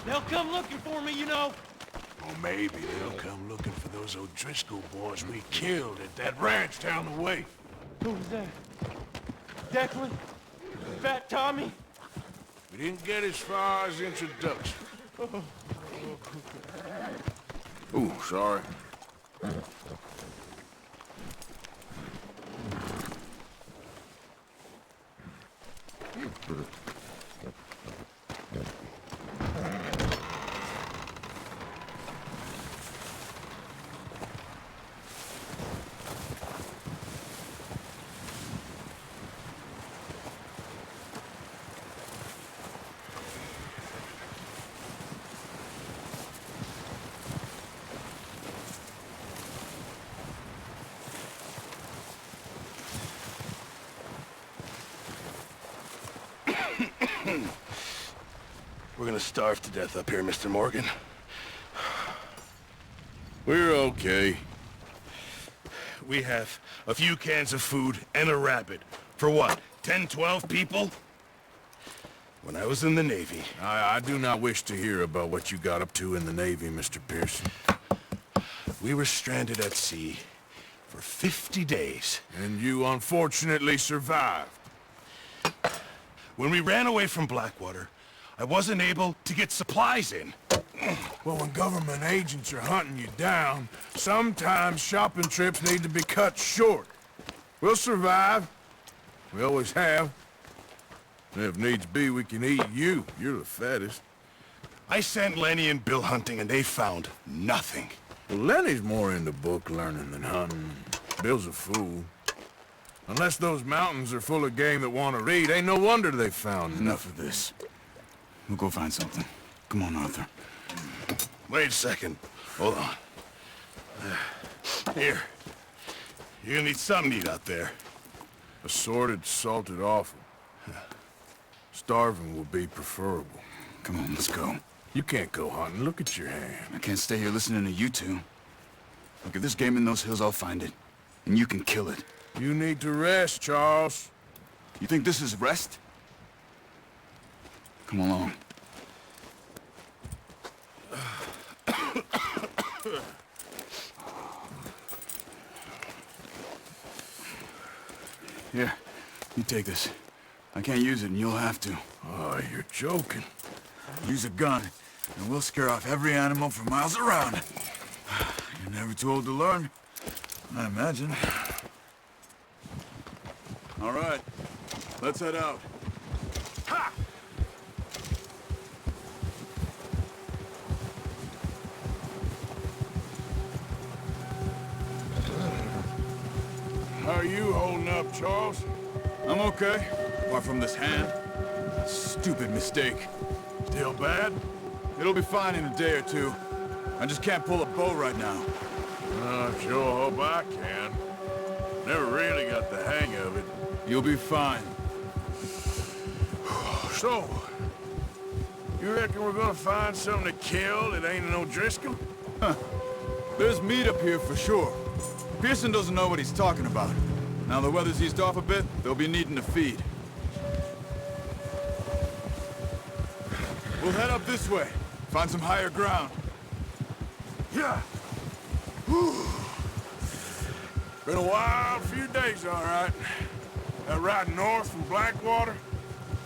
They'll come looking for me, you know. Or maybe they'll come looking for those O'Driscoll boys we killed at that ranch down the way. Who was that? Declan? Fat Tommy? We didn't get as far as introduction. Ooh, sorry. We're gonna starve to death up here, Mr. Morgan. We're okay. We have a few cans of food and a rabbit. For what, 10, 12 people? When I was in the Navy... I do not wish to hear about what you got up to in the Navy, Mr. Pearson. We were stranded at sea for 50 days. And you unfortunately survived. When we ran away from Blackwater, I wasn't able to get supplies in. Well, when government agents are hunting you down, sometimes shopping trips need to be cut short. We'll survive. We always have. And if needs be, we can eat you. You're the fattest. I sent Lenny and Bill hunting, and they found nothing. Well, Lenny's more into book learning than hunting. Bill's a fool. Unless those mountains are full of game that want to read, ain't no wonder they found Enough of this. We'll go find something. Come on, Arthur. Wait a second. Hold on. Here. You're gonna need something to eat out there. Assorted, salted offal. Starving will be preferable. Come on, let's go. You can't go hunting. Look at your hand. I can't stay here listening to you two. Look, if there's game in those hills, I'll find it. And you can kill it. You need to rest, Charles. You think this is rest? Come along. Here, you take this. I can't use it, and you'll have to. Oh, you're joking. Use a gun, and we'll scare off every animal for miles around. You're never too old to learn, I imagine. All right, let's head out. Ha! How are you holding up, Charles? I'm okay, apart from this hand. Stupid mistake. Still bad? It'll be fine in a day or two. I just can't pull a bow right now. Sure hope I can. Never really got the hang of it. You'll be fine. So, you reckon we're gonna find something to kill that ain't an O'Driscoll? There's meat up here for sure. Pearson doesn't know what he's talking about. Now the weather's eased off a bit, they'll be needing to feed. We'll head up this way. Find some higher ground. Yeah. Whew. Been a wild few days, all right. That ride north from Blackwater,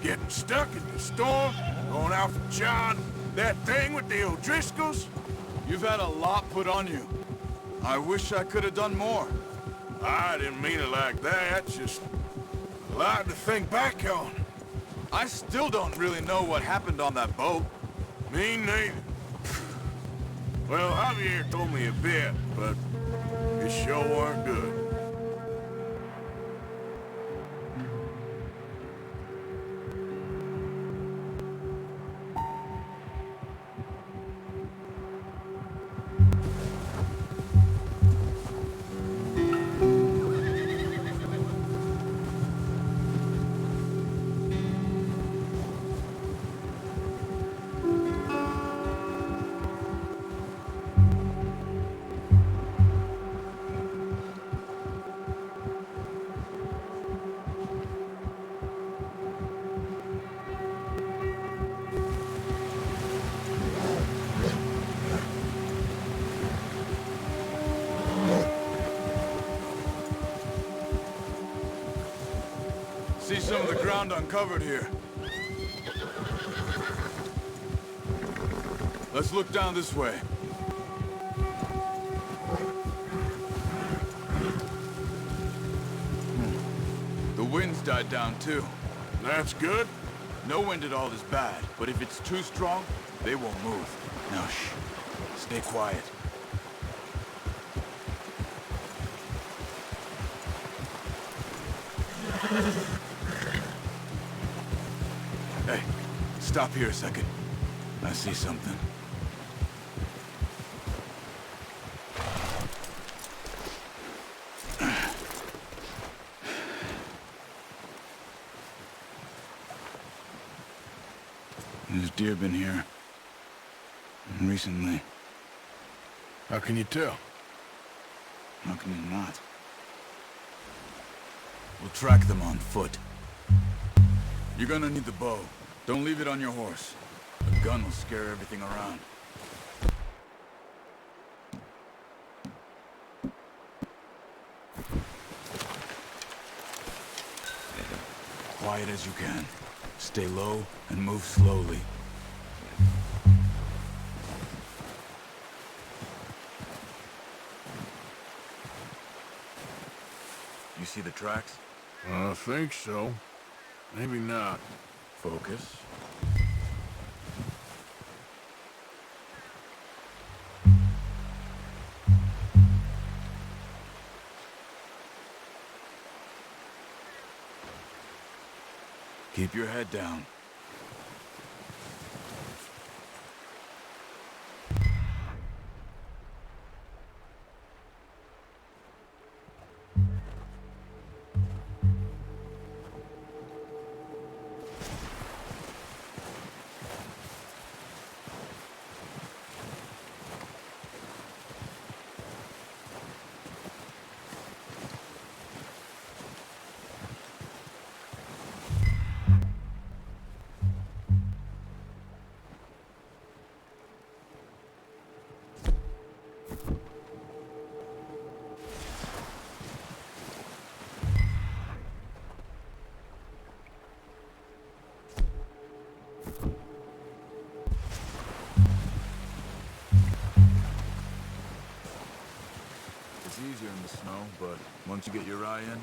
getting stuck in the storm, going out for John, that thing with the O'Driscolls. You've had a lot put on you. I wish I could have done more. I didn't mean it like that, just a lot to think back on. I still don't really know what happened on that boat. Me neither. Well, Javier told me a bit, but it sure weren't good. the ground uncovered here. Let's look down this way. The wind's died down too. That's good. No wind at all is bad, but if it's too strong, they won't move. Now shh. Stay quiet. Hey, stop here a second. I see something. There's deer been here. Recently. How can you tell? How can you not? We'll track them on foot. You're gonna need the bow. Don't leave it on your horse. A gun will scare everything around. Quiet as you can. Stay low and move slowly. You see the tracks? I think so. Maybe not. Focus. Keep your head down. It's easier in the snow, but once you get your eye in,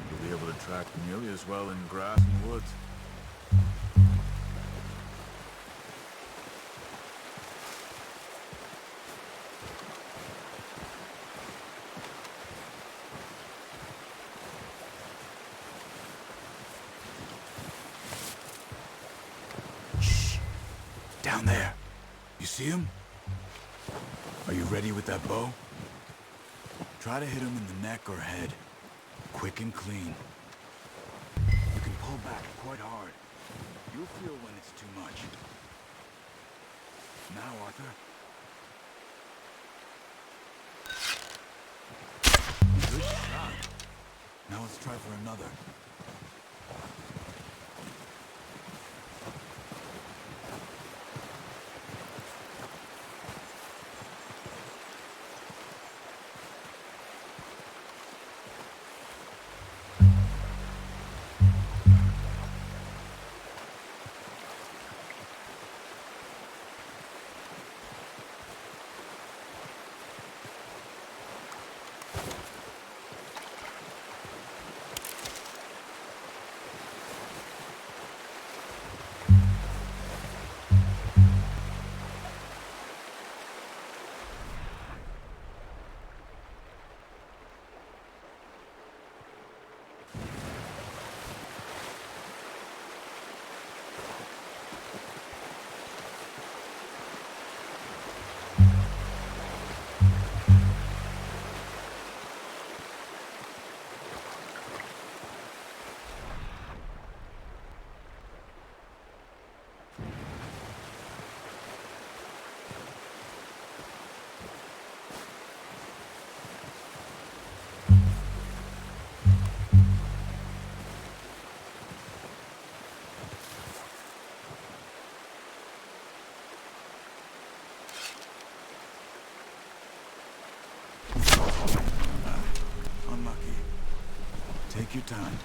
you'll be able to track nearly as well in grass and woods. Down there. You see him? Are you ready with that bow? Try to hit him in the neck or head. Quick and clean. You can pull back quite hard. You'll feel when it's too much. Now, Arthur. Good shot. Now let's try for another. Take your time.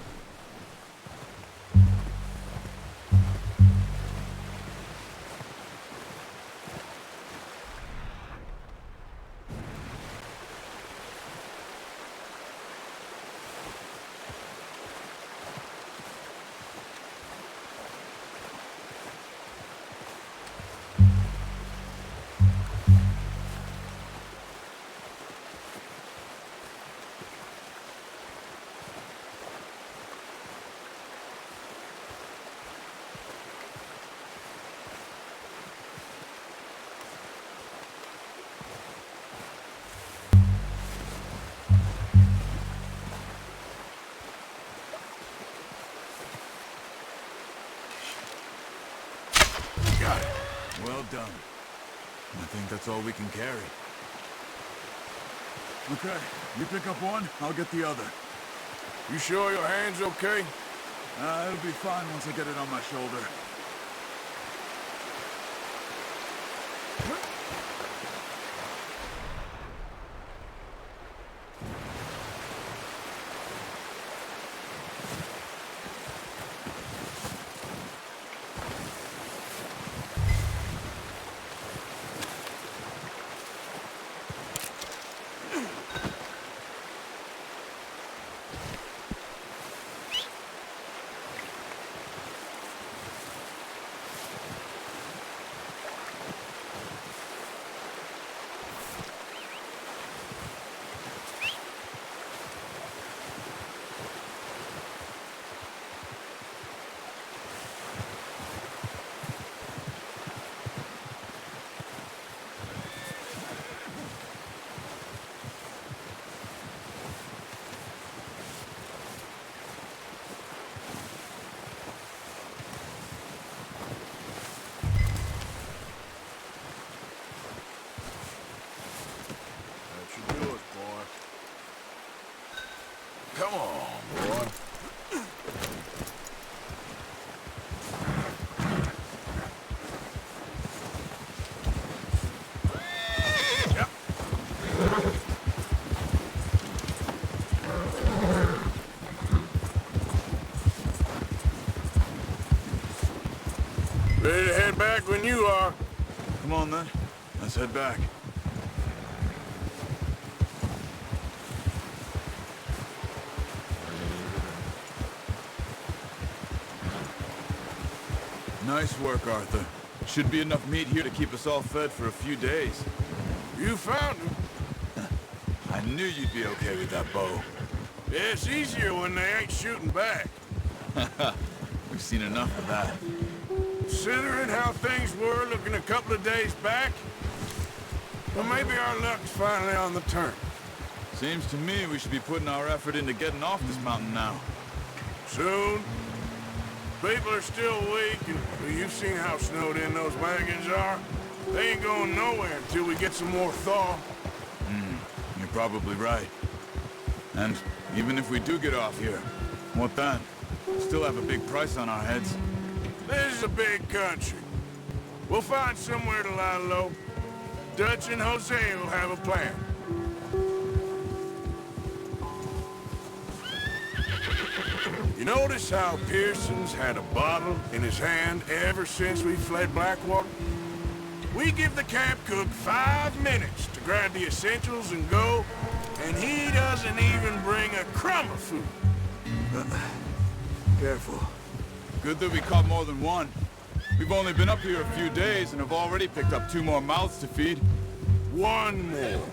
Got it. Well done. I think that's all we can carry. Okay, you pick up one, I'll get the other. You sure your hand's okay? It'll be fine once I get it on my shoulder. That should do it, boy. Come on, boy. Yep. Ready to head back when you are. Come on then, let's head back. Nice work, Arthur. Should be enough meat here to keep us all fed for a few days. You found him. I knew you'd be okay with that bow. Yeah, it's easier when they ain't shooting back. We've seen enough of that. Considering how things were looking a couple of days back, well, maybe our luck's finally on the turn. Seems to me we should be putting our effort into getting off this mountain now. Soon. People are still weak, and well, you've seen how snowed in those wagons are. They ain't going nowhere until we get some more thaw. You're probably right. And even if we do get off here, what then? Still have a big price on our heads. This is a big country. We'll find somewhere to lie low. Dutch and Jose will have a plan. You notice how Pearson's had a bottle in his hand ever since we fled Blackwater? We give the camp cook 5 minutes to grab the essentials and go, and he doesn't even bring a crumb of food. Careful. Good that we caught more than one. We've only been up here a few days and have already picked up 2 more mouths to feed. One more.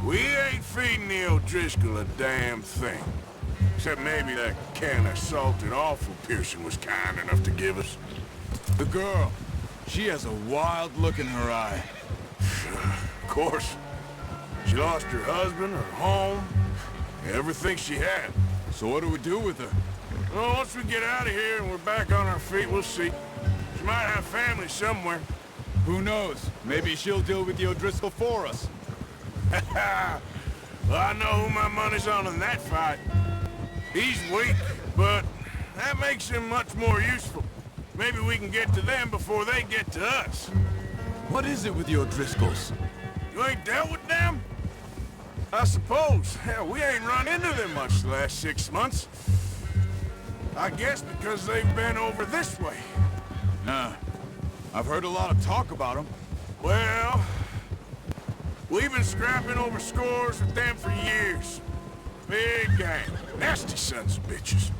We ain't feeding the O'Driscoll a damn thing. Except maybe that can of salted offal Pearson was kind enough to give us. The girl. She has a wild look in her eye. Of course. She lost her husband, her home, everything she had. So what do we do with her? Well, once we get out of here and we're back on our feet, we'll see. She might have family somewhere. Who knows? Maybe she'll deal with the O'Driscoll for us. Well, I know who my money's on in that fight. He's weak, but that makes him much more useful. Maybe we can get to them before they get to us. What is it with the O'Driscolls? You ain't dealt with them? I suppose. Hell, we ain't run into them much the last 6 months. I guess because they've been over this way. Nah. I've heard a lot of talk about them. Well, we've been scrapping over scores with them for years. Big gang. Nasty sons of bitches.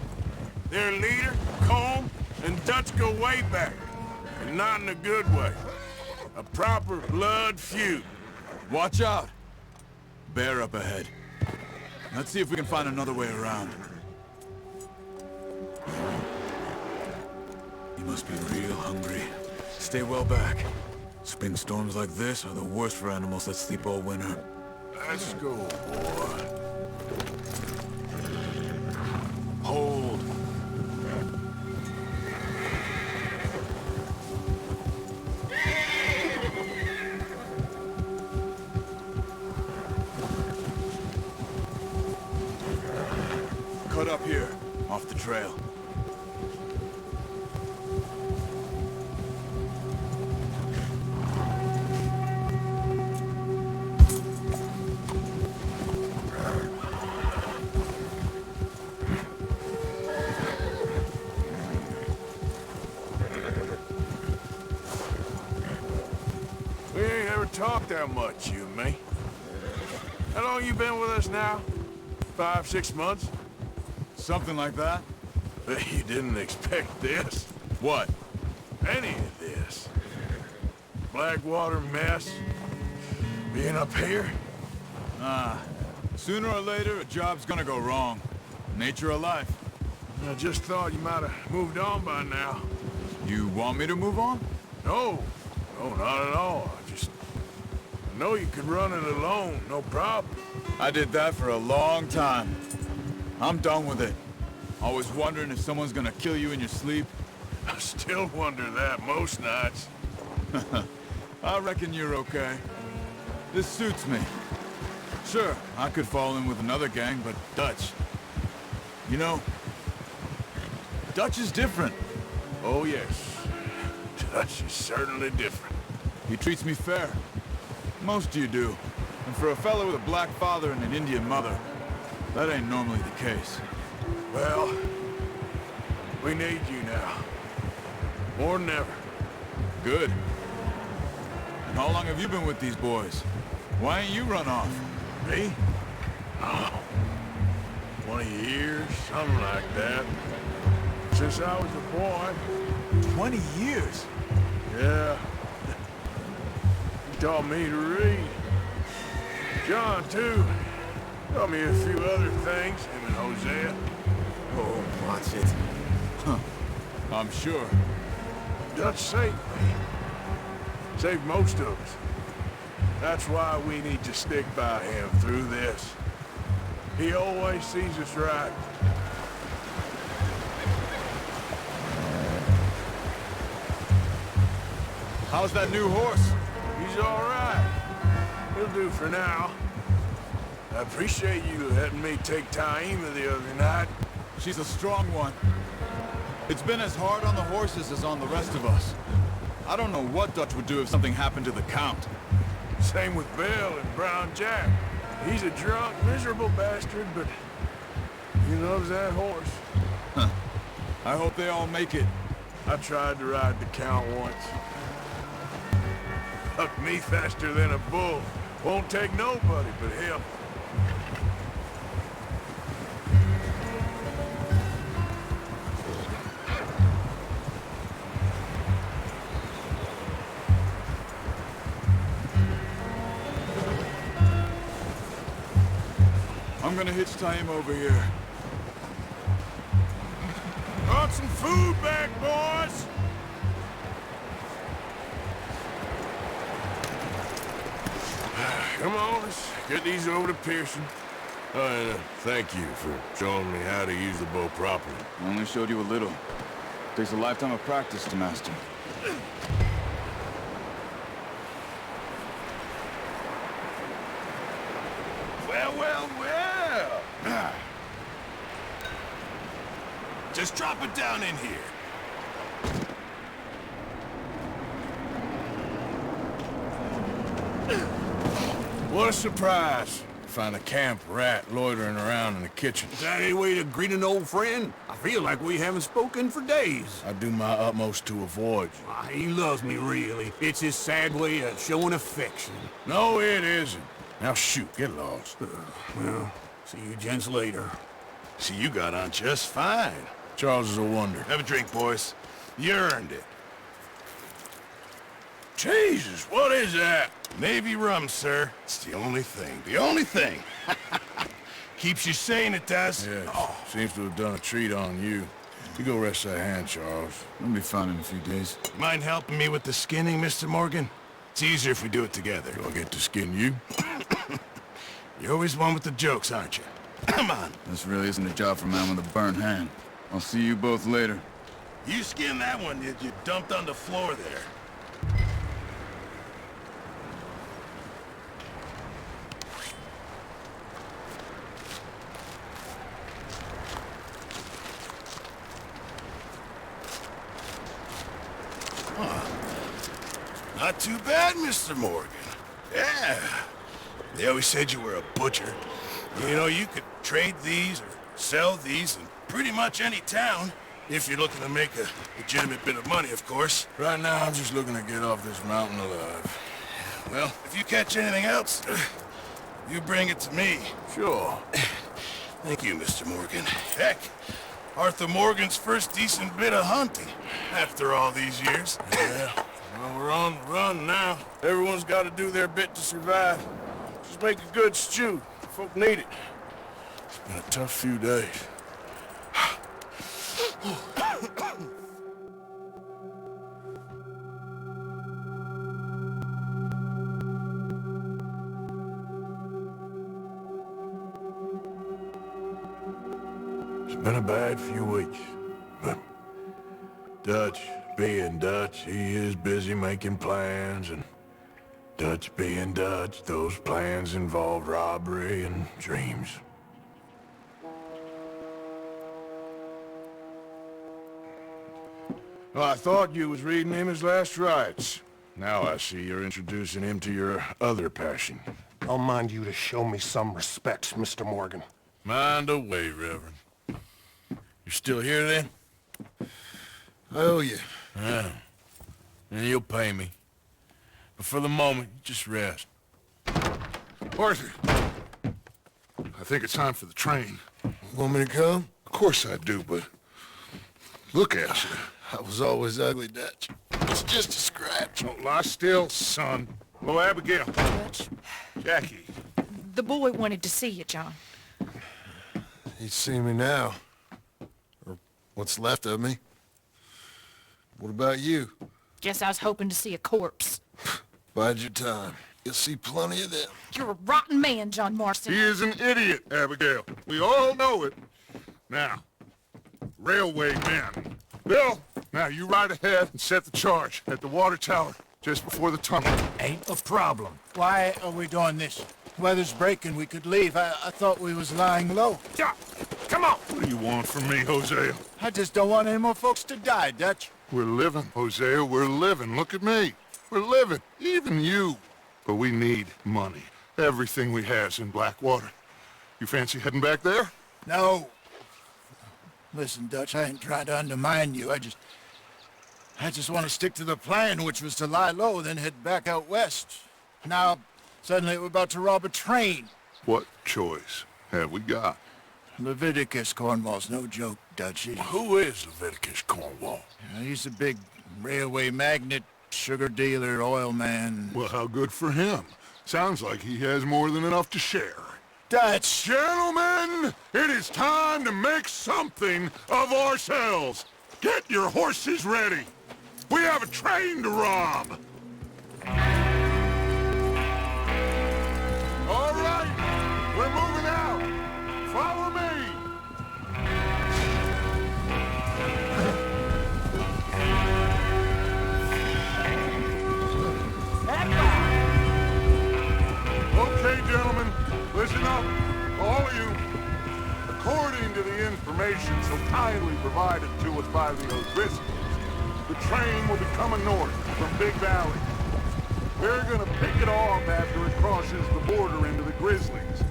Their leader, Colm, and Dutch go way back. And not in a good way. A proper blood feud. Watch out! Bear up ahead. Let's see if we can find another way around. You must be real hungry. Stay well back. Spring storms like this are the worst for animals that sleep all winter. Let's go, boy. Hold. Cut up here, off the trail. We ain't ever talked that much, you and me. How long you been with us now? 5, 6 months? Something like that? Bet you didn't expect this. What? Any of this. Blackwater mess. Being up here. Sooner or later, a job's gonna go wrong. Nature of life. I just thought you might have moved on by now. You want me to move on? No. No, not at all. I know you could run it alone, no problem. I did that for a long time. I'm done with it. Always wondering if someone's gonna kill you in your sleep. I still wonder that most nights. I reckon you're okay. This suits me. Sure, I could fall in with another gang, but Dutch... You know, Dutch is different. Oh, yes. Dutch is certainly different. He treats me fair. Most of you do. And for a fellow with a black father and an Indian mother, that ain't normally the case. Well, we need you now. More than ever. Good. And how long have you been with these boys? Why ain't you run off? Me? Oh, 20 years, something like that. Since I was a boy. 20 years? Yeah. He taught me to read. John, too. Taught me a few other things, him and Hosea. Oh, watch it. Huh. I'm sure. Dutch saved me. Saved most of us. That's why we need to stick by him through this. He always sees us right. How's that new horse? He's all right. He'll do for now. I appreciate you letting me take Taima the other night. She's a strong one. It's been as hard on the horses as on the rest of us. I don't know what Dutch would do if something happened to the Count. Same with Bill and Brown Jack. He's a drunk, miserable bastard, but he loves that horse. Huh. I hope they all make it. I tried to ride the Count once. Hucked me faster than a bull. Won't take nobody but him. I'm gonna hitch Taima over here. Brought some food back, boys! Come on, let's get these over to Pearson. And thank you for showing me how to use the bow properly. I only showed you a little. Takes a lifetime of practice to master. Well. Just drop it down in here. What a surprise. find a camp rat loitering around in the kitchen. Is that any way to greet an old friend? I feel like we haven't spoken for days. I do my utmost to avoid you. Ah, he loves me, really. It's his sad way of showing affection. No, it isn't. Now shoot, get lost. Well, see you gents later. See, you got on just fine. Charles is a wonder. Have a drink, boys. You earned it. Jesus, what is that? Navy rum, sir. It's the only thing. The only thing. Keeps you sane, it does. Yeah, seems to have done a treat on you. You go rest that hand, Charles. I'll be fine in a few days. Mind helping me with the skinning, Mr. Morgan? It's easier if we do it together. Do I get to skin you? You're always one with the jokes, aren't you? Come on. This really isn't a job for a man with a burnt hand. I'll see you both later. You skinned that one that you dumped on the floor there. Not too bad, Mr. Morgan. Yeah. They always said you were a butcher. You know, you could trade these or sell these in pretty much any town. If you're looking to make a legitimate bit of money, of course. Right now, I'm just looking to get off this mountain alive. Well, if you catch anything else, you bring it to me. Sure. Thank you, Mr. Morgan. Heck, Arthur Morgan's first decent bit of hunting after all these years. Yeah. Well, we're on the run now. Everyone's got to do their bit to survive. Just make a good stew. Folk need it. It's been a tough few days. It's been a bad few weeks, but Dutch being Dutch, he is busy making plans, and Dutch being Dutch, those plans involve robbery and dreams. Well, I thought you was reading him his last rites. Now I see you're introducing him to your other passion. I'll mind you to show me some respect, Mr. Morgan. Mind away, Reverend. You're still here, then? I owe you. Yeah. And you'll pay me. But for the moment, just rest. Arthur, I think it's time for the train. Want me to come? Of course I do, but look at you. I was always ugly, Dutch. It's just a scratch. Don't lie still, son. Hello, Abigail. Dutch, Jackie. the boy wanted to see you, John. He'd see me now. Or what's left of me. What about you? Guess I was hoping to see a corpse. Bide your time. You'll see plenty of them. You're a rotten man, John Marston. He is an idiot, Abigail. We all know it. Now, railway men. Bill, now you ride ahead and set the charge at the water tower just before the tunnel. Ain't a problem. Why are we doing this? Weather's breaking, we could leave. I thought we was lying low. Yeah, come on. What do you want from me, Hosea? I just don't want any more folks to die, Dutch. We're living, Hosea, we're living. Look at me. We're living. Even you. But we need money. Everything we has in Blackwater. You fancy heading back there? No. Listen, Dutch, I ain't trying to undermine you. I just want to stick to the plan, which was to lie low, then head back out west. Now, suddenly we're about to rob a train. What choice have we got? Leviticus Cornwall's no joke, Dutch. Who is Leviticus Cornwall? He's a big railway magnate, sugar dealer, oil man. Well, how good for him. Sounds like he has more than enough to share. Dutch! Gentlemen, it is time to make something of ourselves. Get your horses ready. We have a train to rob. All right, we're moving out. Follow me. Okay, gentlemen, listen up, all of you. According to the information so kindly provided to us by the O'Driscolls, the train will be coming north from Big Valley. They're gonna pick it off after it crosses the border into the Grizzlies.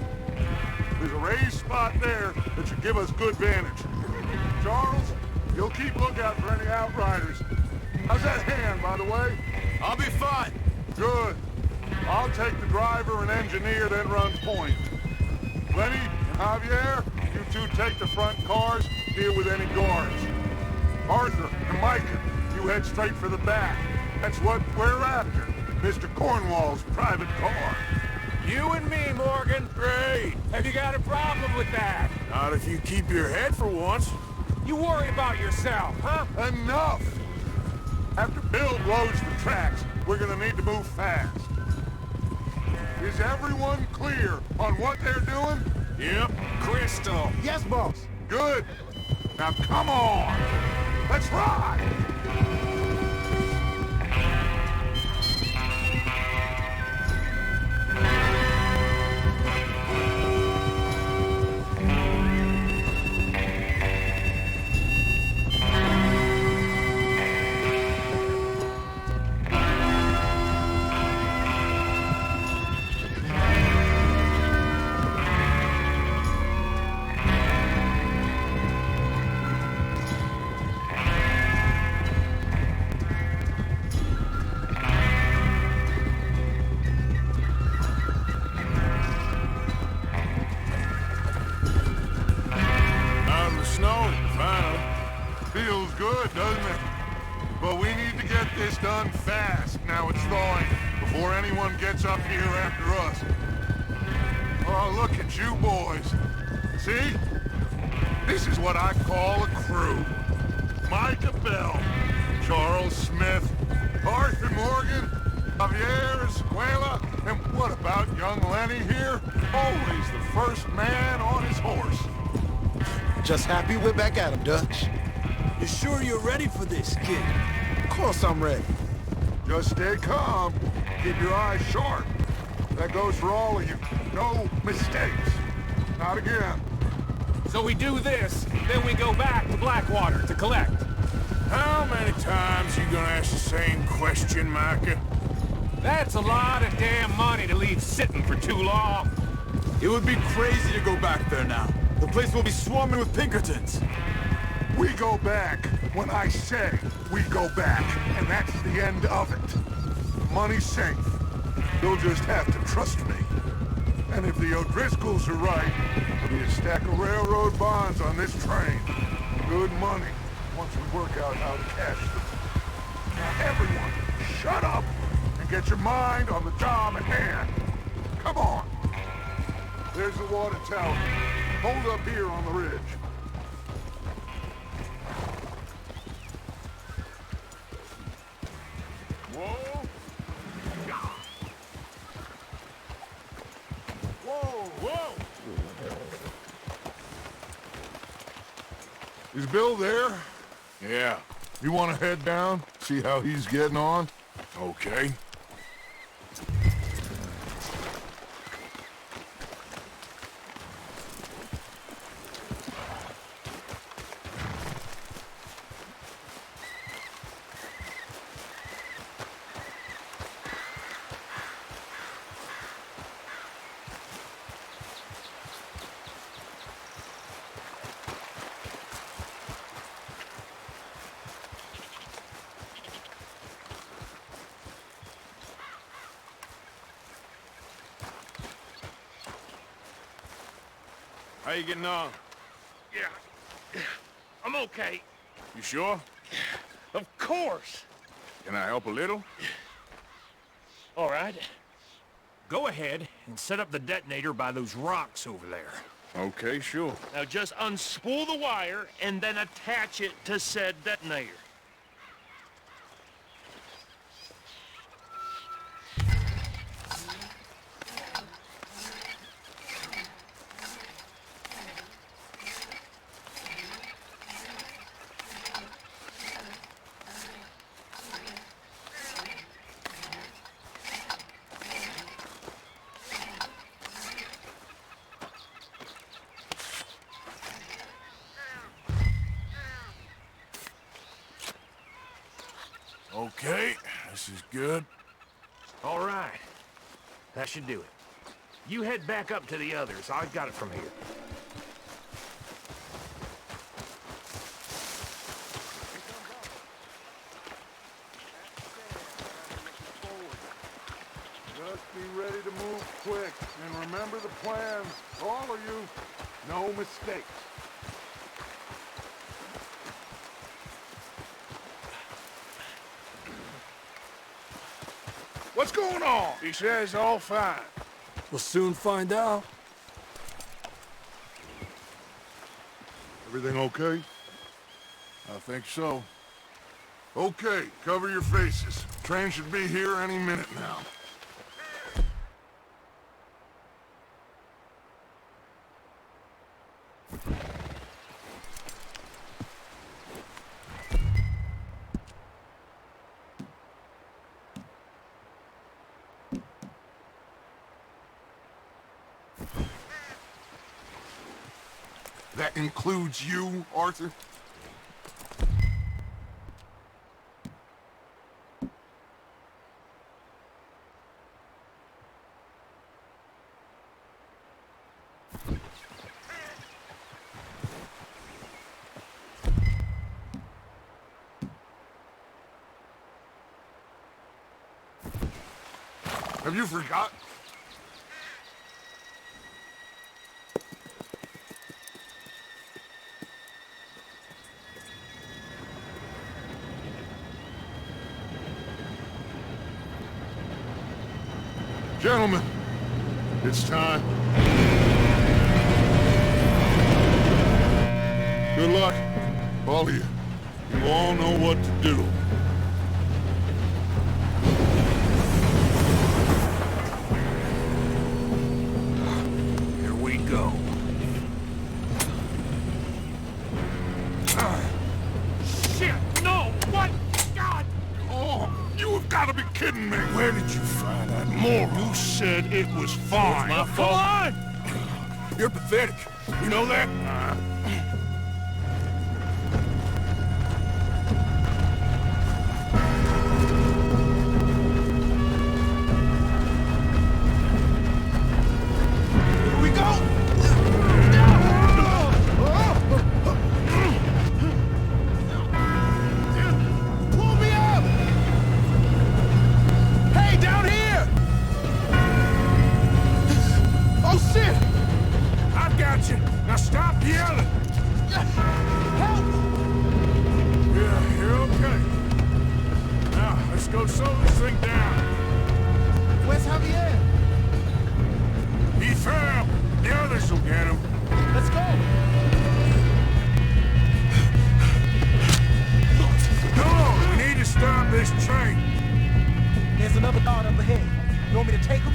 There's a raised spot there that should give us good vantage. Charles, you'll keep lookout for any outriders. How's that hand, by the way? I'll be fine. Good. I'll take the driver and engineer, then run point. Lenny and Javier, you two take the front cars, deal with any guards. Arthur and Micah, you head straight for the back. That's what we're after. Mr. Cornwall's private car. You and me, Morgan. Great. Have you got a problem with that? Not if you keep your head for once. You worry about yourself, huh? Enough! After Bill loads the tracks, we're gonna need to move fast. Is everyone clear on what they're doing? Yep. Crystal. Yes, boss. Good. Now come on! Let's ride! Out in the snow, finally. Feels good, doesn't it? But we need to get this done fast, now it's thawing, before anyone gets up here after us. Oh, look at you boys. See? This is what I call a crew. Micah Bell, Charles Smith, Arthur Morgan, Javier Escuela, and what about young Lenny here? Always the first man on his horse. Just happy we're back at him, Dutch. You sure you're ready for this, kid? Of course I'm ready. Just stay calm. Keep your eyes sharp. That goes for all of you. No mistakes. Not again. So we do this, then we go back to Blackwater to collect. How many times you gonna ask the same question, Micah? That's a lot of damn money to leave sitting for too long. It would be crazy to go back there now. The place will be swarming with Pinkertons. We go back when I say we go back, and that's the end of it. Money's safe. You'll just have to trust me. And if the O'Driscolls are right, there'll be a stack of railroad bonds on this train. Good money, once we work out how to cash them. Now everyone, shut up and get your mind on the job at hand. Come on. There's the water tower. Hold up here on the ridge. Whoa. Whoa, whoa! Is Bill there? Yeah. You want to head down, see how he's getting on? Okay. How you getting on? Yeah. I'm okay. You sure? Of course. Can I help a little? All right. Go ahead and set up the detonator by those rocks over there. Okay, sure. Now just unspool the wire and then attach it to said detonator. Okay, this is good. All right. That should do it. You head back up to the others. I've got it from here. Just be ready to move quick, and remember the plan. All of you, no mistakes. What's going on? He says all fine. We'll soon find out. Everything okay? I think so. Okay, cover your faces. Train should be here any minute now. That includes you, Arthur? Have you forgot? Gentlemen, it's time. Good luck, all of you. You all know what to do. Here we go. Shit! No! What? God! Oh, you have got to be kidding me. Where did you find that moron? You said it was fine. My fault. Come on! You're pathetic. You know that? We go! Pull me up! Hey, down here! Oh, shit! I've got you. Now stop yelling. Help! Yeah, you're okay. Now, let's go slow this thing down. Where's Javier? He fell. The others will get him. Let's go! Come on, we need to stop this train. There's another guard up ahead. You want me to take him?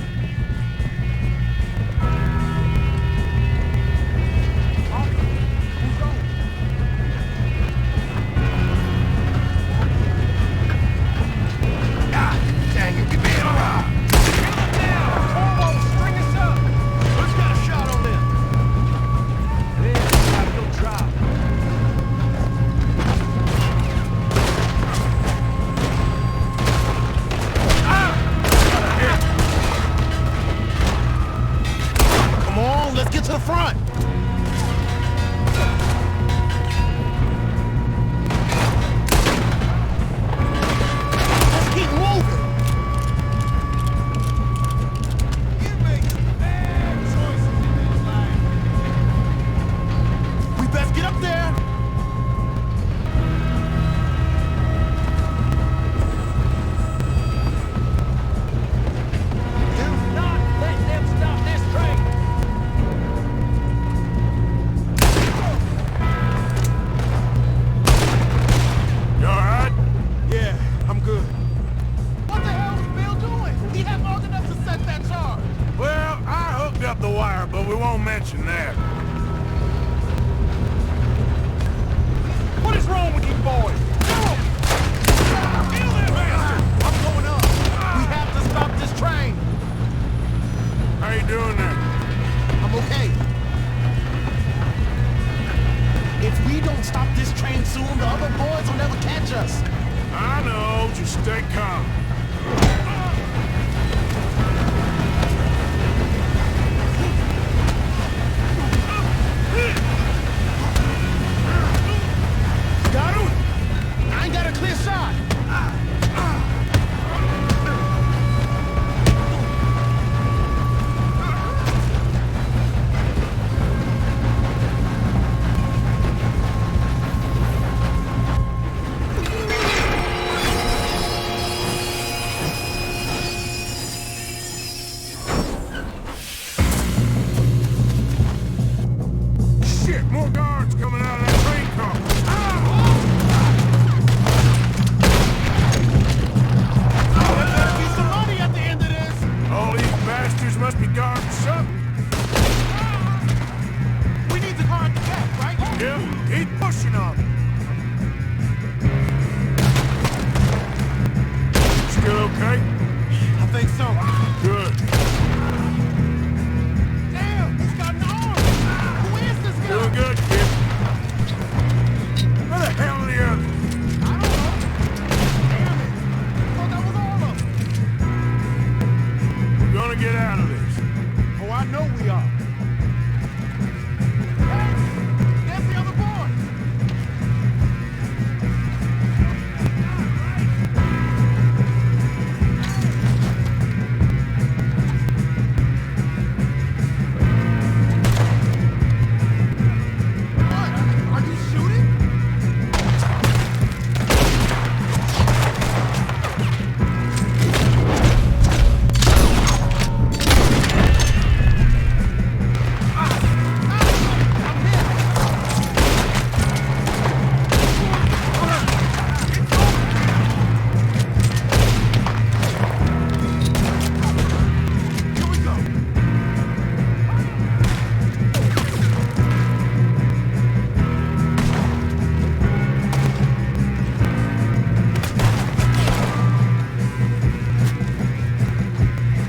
Let's get to the front! Let's keep moving! You make some bad choices in this life. We best get up there! Do not let them stop this train! You all right? Yeah, I'm good. What the hell is Bill doing? He had long enough to set that charge. Well, I hooked up the wire, but we won't mention that. What is wrong with you boys? Kill that bastard! I'm going up. We have to stop this train. How you doing there? I'm okay. If we don't stop this train soon, the other boys will never catch us. I know, just stay calm. Shit, more guards coming out of that train car. There's gotta be some money at the end of this! All these bastards must be guarding something. We need the car at the back, right? Yeah, keep pushing on it. Still okay? I think so. Good. Damn, he's got an arm! Who is this guy? Doing good, kid. Where the hell are the others? I don't know. Damn it! I thought that was all of them. We're gonna get out of this. Oh, I know we are. Hey, there's the other boy. What? Are you shooting? Here we go.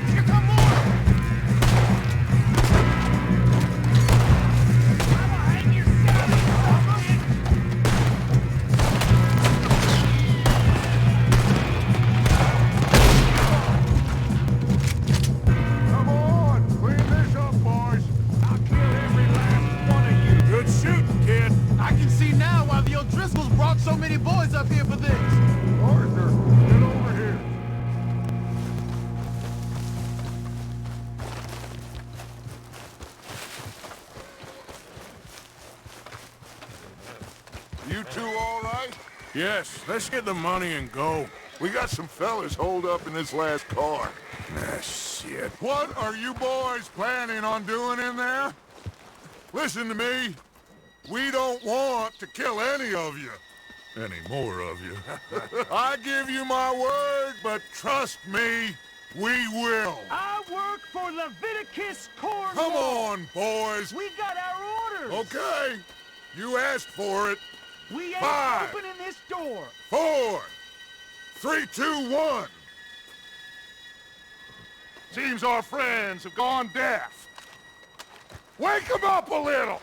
Here come more. Come on, clean this up, boys. I'll kill every last one of you. Good shooting, kid. I can see now why the O'Driscolls brought so many boys up here for this. Arthur, get over here. You two all right? Yes, let's get the money and go. We got some fellas holed up in this last car. Ah, shit. What are you boys planning on doing in there? Listen to me. We don't want to kill any of you. Any more of you. I give you my word, but trust me, we will. I work for Leviticus Corps. Come on, boys. We got our orders. Okay. You asked for it. We ain't 5, opening this door. 4, 3, 2, 1. Seems our friends have gone deaf. Wake them up a little.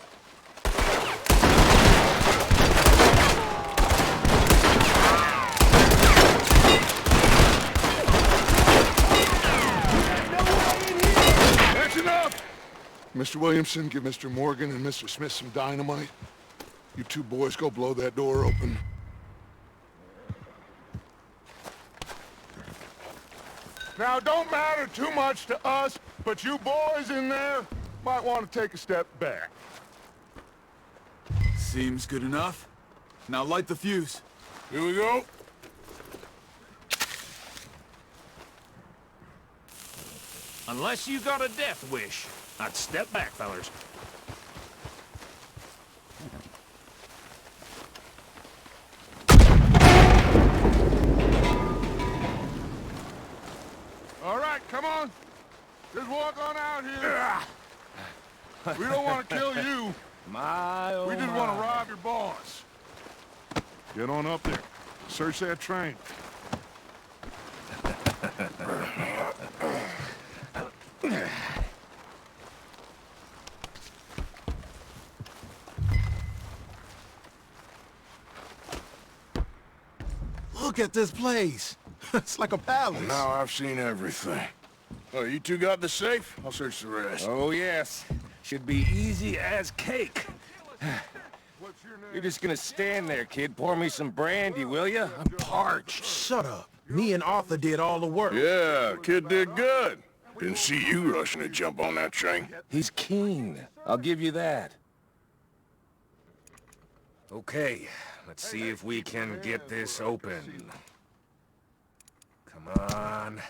That's enough. Mr. Williamson, give Mr. Morgan and Mr. Smith some dynamite. You two boys go blow that door open. Now, don't matter too much to us, but you boys in there might want to take a step back. Seems good enough. Now light the fuse. Here we go. Unless you got a death wish, I'd step back, fellers. All right, come on. Just walk on out here. We don't want to kill you. We just want to rob your boss. Get on up there. Search that train. Look at this place. It's like a palace. Now I've seen everything. Oh, you two got the safe? I'll search the rest. Oh, yes. Should be easy as cake. What's your name? You're just gonna stand there, kid. Pour me some brandy, will you? I'm parched. Shut up. Me and Arthur did all the work. Yeah, kid did good. Didn't see you rushing to jump on that train. He's keen. I'll give you that. Okay, let's see if we can get this open. Come on.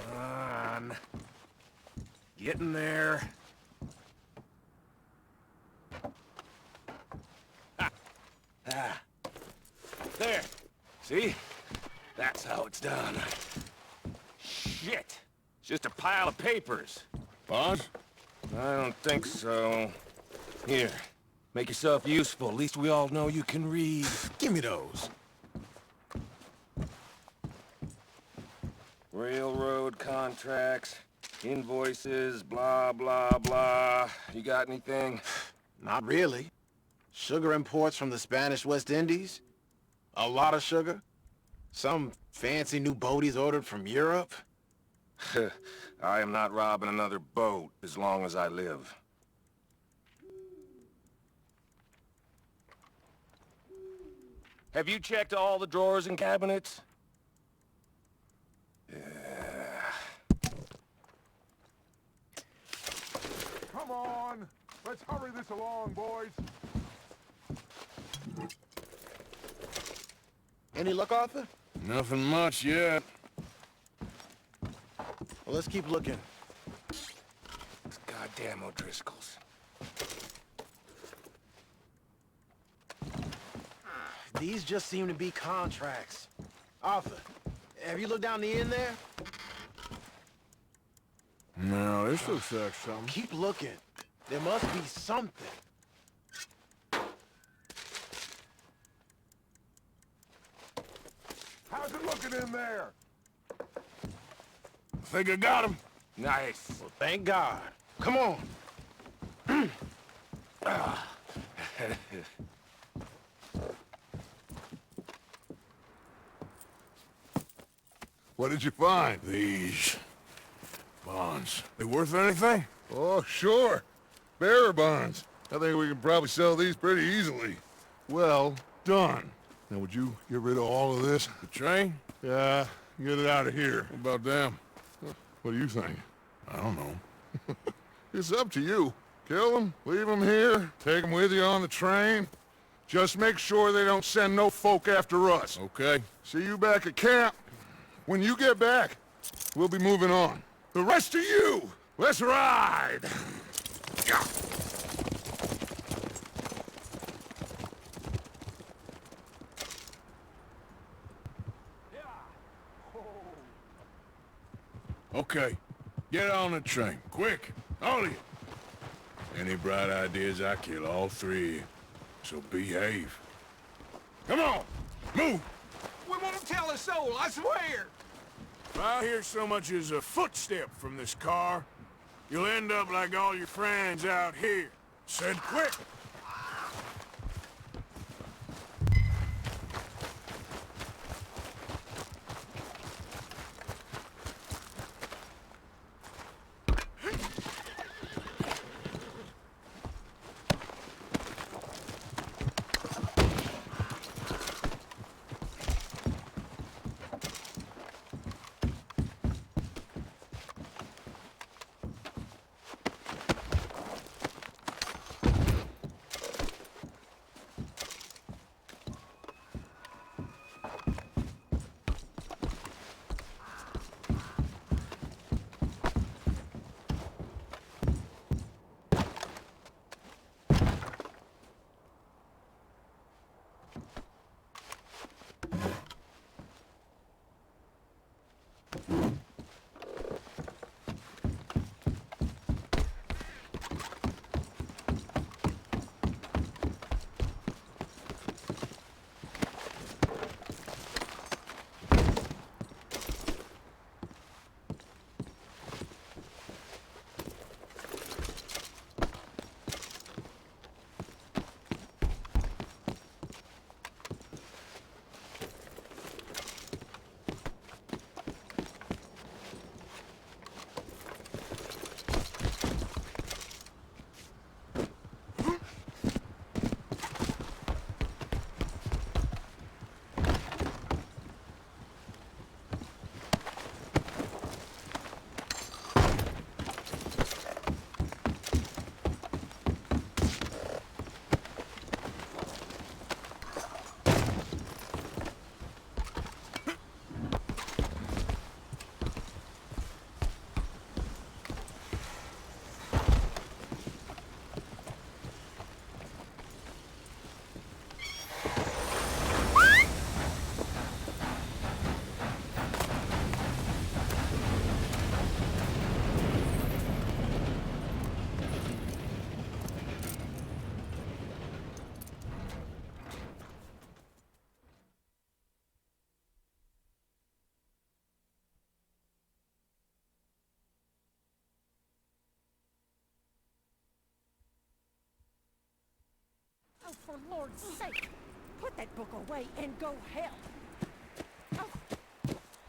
Come on. Get in there. Ah. There. See? That's how it's done. Shit! It's just a pile of papers. Bonds? I don't think so. Here, make yourself useful. At least we all know you can read. Give me those. Railroad contracts, invoices, blah, blah, blah. You got anything? Not really. Sugar imports from the Spanish West Indies? A lot of sugar? Some fancy new boat he's ordered from Europe? I am not robbing another boat as long as I live. Have you checked all the drawers and cabinets? Come on! Let's hurry this along, boys. Any luck, Arthur? Nothing much yet. Well, let's keep looking. These goddamn O'Driscolls. These just seem to be contracts. Arthur, have you looked down the end there? No, this looks like something. Keep looking. There must be something. How's it looking in there? Think I got him? Nice. Well, thank God. Come on. What did you find? These bonds. They worth anything? Oh, sure. Bearer bonds. I think we can probably sell these pretty easily. Well done. Now, would you get rid of all of this? The train? Yeah, get it out of here. What about them? What do you think? I don't know. It's up to you. Kill them, leave them here, take them with you on the train. Just make sure they don't send no folk after us. Okay. See you back at camp. When you get back, we'll be moving on. The rest of you, let's ride! Okay. Get on the train. Quick. All of you. Any bright ideas, I kill all three of you. So behave. Come on! Move! We won't tell a soul, I swear! If I hear so much as a footstep from this car, you'll end up like all your friends out here. Said quick! Lord's sake, put that book away and go help. Oh,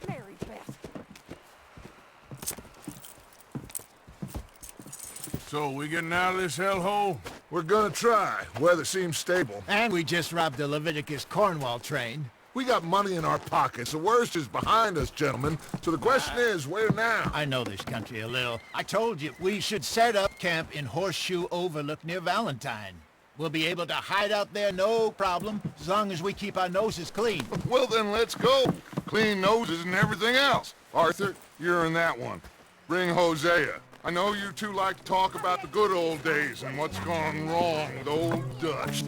Mary Beth. So, we getting out of this hellhole? We're gonna try. Weather seems stable. And we just robbed the Leviticus Cornwall train. We got money in our pockets. The worst is behind us, gentlemen. So the question is, where now? I know this country a little. I told you, we should set up camp in Horseshoe Overlook near Valentine. We'll be able to hide out there, no problem, as long as we keep our noses clean. Well, then let's go. Clean noses and everything else. Arthur, you're in that one. Bring Hosea. I know you two like to talk about the good old days and what's gone wrong with old Dutch.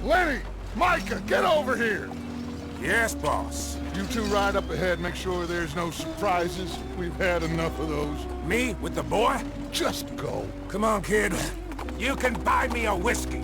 Lenny! Micah, get over here! Yes, boss. You two ride up ahead, make sure there's no surprises. We've had enough of those. Me with the boy? Just go. Come on, kid. You can buy me a whiskey.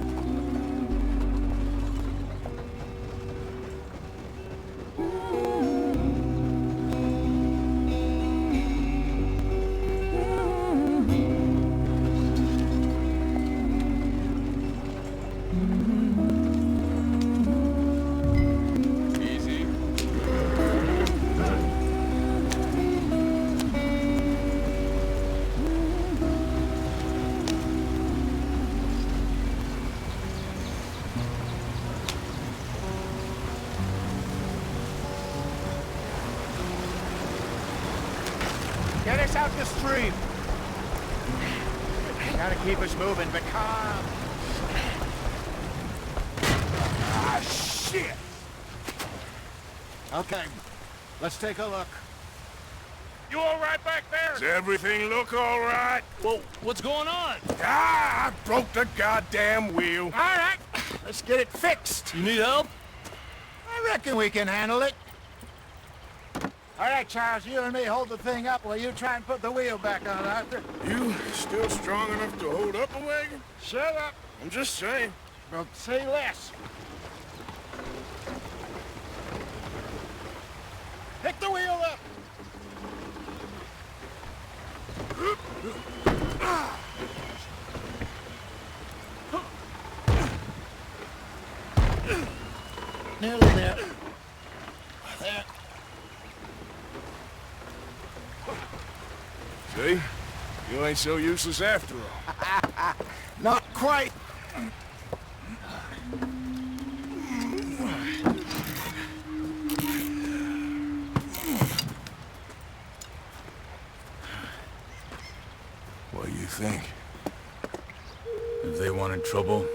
Get us out the stream. Gotta keep us moving, but calm. Ah, shit! Okay, let's take a look. You all right back there? Does everything look all right? Well, what's going on? Ah, I broke the goddamn wheel. All right, let's get it fixed. You need help? I reckon we can handle it. All right, Charles, you and me hold the thing up while you try and put the wheel back on, Arthur. You still strong enough to hold up a wagon? Shut up. I'm just saying. Well, say less. Pick the wheel up. Nearly there. There. See? You ain't so useless after all. Not quite. What do you think? If they wanted trouble,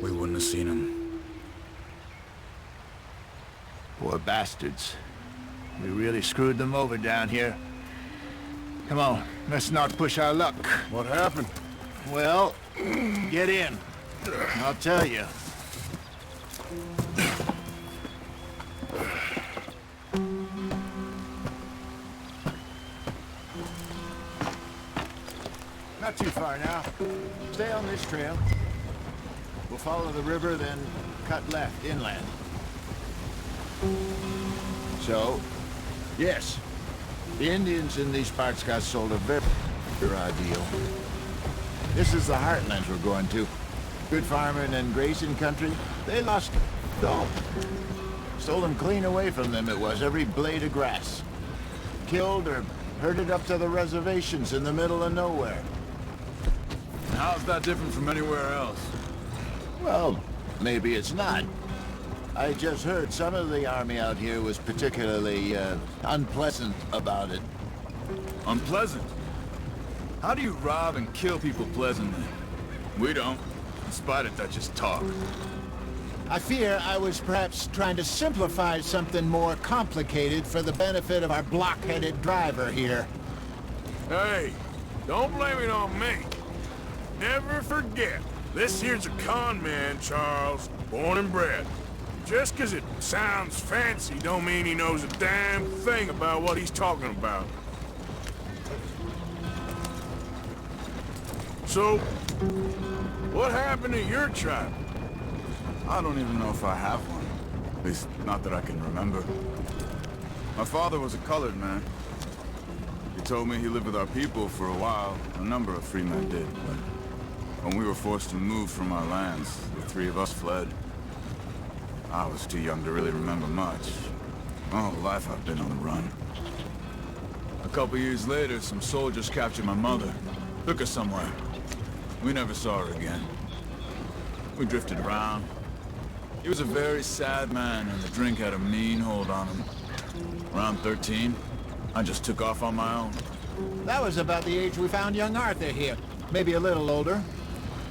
we wouldn't have seen them. Poor bastards. We really screwed them over down here. Come on, let's not push our luck. What happened? Well, get in. I'll tell you. Not too far now. Stay on this trail. We'll follow the river, then cut left inland. So, yes, the Indians in these parts got sold a very raw deal. This is the heartlands we're going to. Good farming and grazing country. They lost it all. Stolen clean away from them it was, every blade of grass. Killed or herded up to the reservations in the middle of nowhere. How's that different from anywhere else? Well, maybe it's not. I just heard some of the army out here was particularly, unpleasant about it. Unpleasant? How do you rob and kill people pleasantly? We don't, in spite of Dutch's talk. I fear I was perhaps trying to simplify something more complicated for the benefit of our block-headed driver here. Hey, don't blame it on me. Never forget, this here's a con man, Charles, born and bred. Just 'cause it sounds fancy don't mean he knows a damn thing about what he's talking about. So, what happened to your tribe? I don't even know if I have one. At least, not that I can remember. My father was a colored man. He told me he lived with our people for a while. A number of free men did, but when we were forced to move from our lands, the three of us fled. I was too young to really remember much. My whole life I've been on the run. A couple years later, some soldiers captured my mother. Took her somewhere. We never saw her again. We drifted around. He was a very sad man, and the drink had a mean hold on him. Around 13, I just took off on my own. That was about the age we found young Arthur here. Maybe a little older.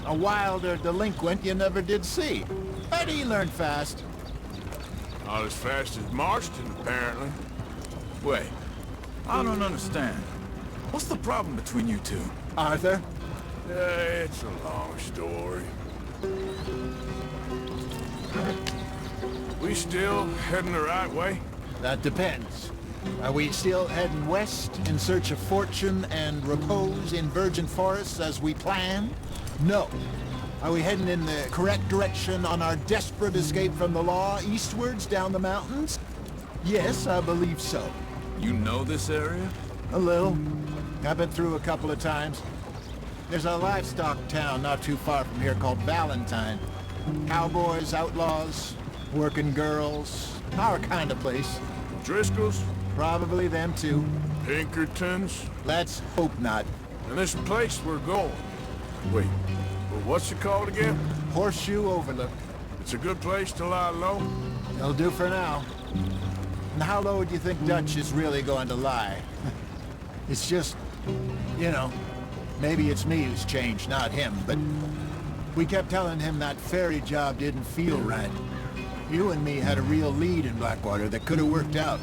A wilder delinquent you never did see. But he learned fast. Not as fast as Marston, apparently. Wait, I don't understand. What's the problem between you two? Arthur? It's a long story. We still heading the right way? That depends. Are we still heading west in search of fortune and repose in virgin forests as we planned? No. Are we heading in the correct direction on our desperate escape from the law eastwards down the mountains? Yes, I believe so. You know this area? A little. I've been through a couple of times. There's a livestock town not too far from here called Valentine. Cowboys, outlaws, working girls, our kind of place. Driscoll's? Probably them too. Pinkertons? Let's hope not. And this place we're going. Wait, what's it called again? Horseshoe Overlook. It's a good place to lie low? It'll do for now. And how low do you think Dutch is really going to lie? It's just, you know, maybe it's me who's changed, not him, but we kept telling him that ferry job didn't feel right. You and me had a real lead in Blackwater that could have worked out.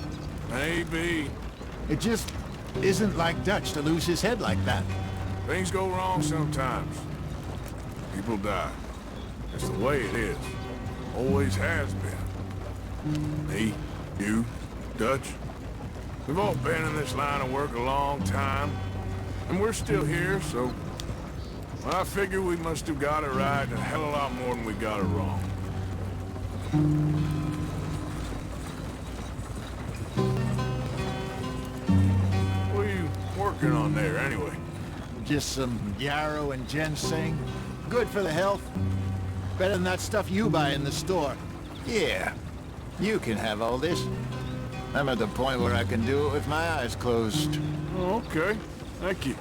Maybe. It just isn't like Dutch to lose his head like that. Things go wrong sometimes. People die. That's the way it is. Always has been. Me, you, Dutch. We've all been in this line of work a long time. And we're still here, so... I figure we must have got it right a hell of a lot more than we got it wrong. What are you working on there, anyway? Just some yarrow and ginseng. Good for the health. Better than that stuff you buy in the store. Yeah, you can have all this. I'm at the point where I can do it with my eyes closed. Oh, okay. Thank you.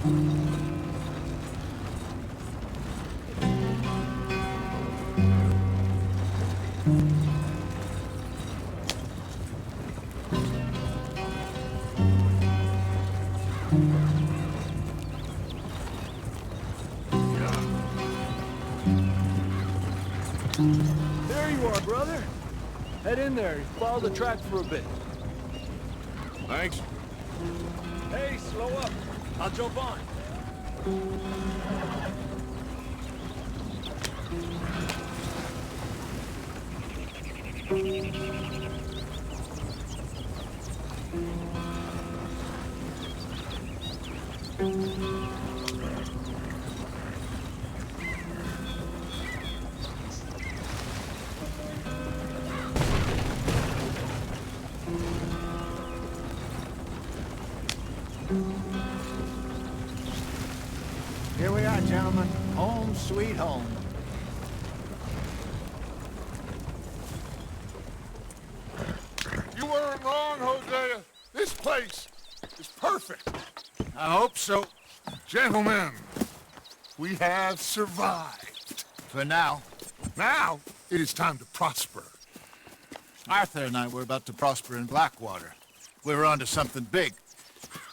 There you are, brother. Head in there. Follow the track for a bit. Thanks. Hey, slow up. I'll jump on. Here we are, gentlemen. Home sweet home. You weren't wrong, Hosea. This place is perfect. I hope so. Gentlemen, we have survived. For now. Now, it is time to prosper. Arthur and I were about to prosper in Blackwater. We were onto something big.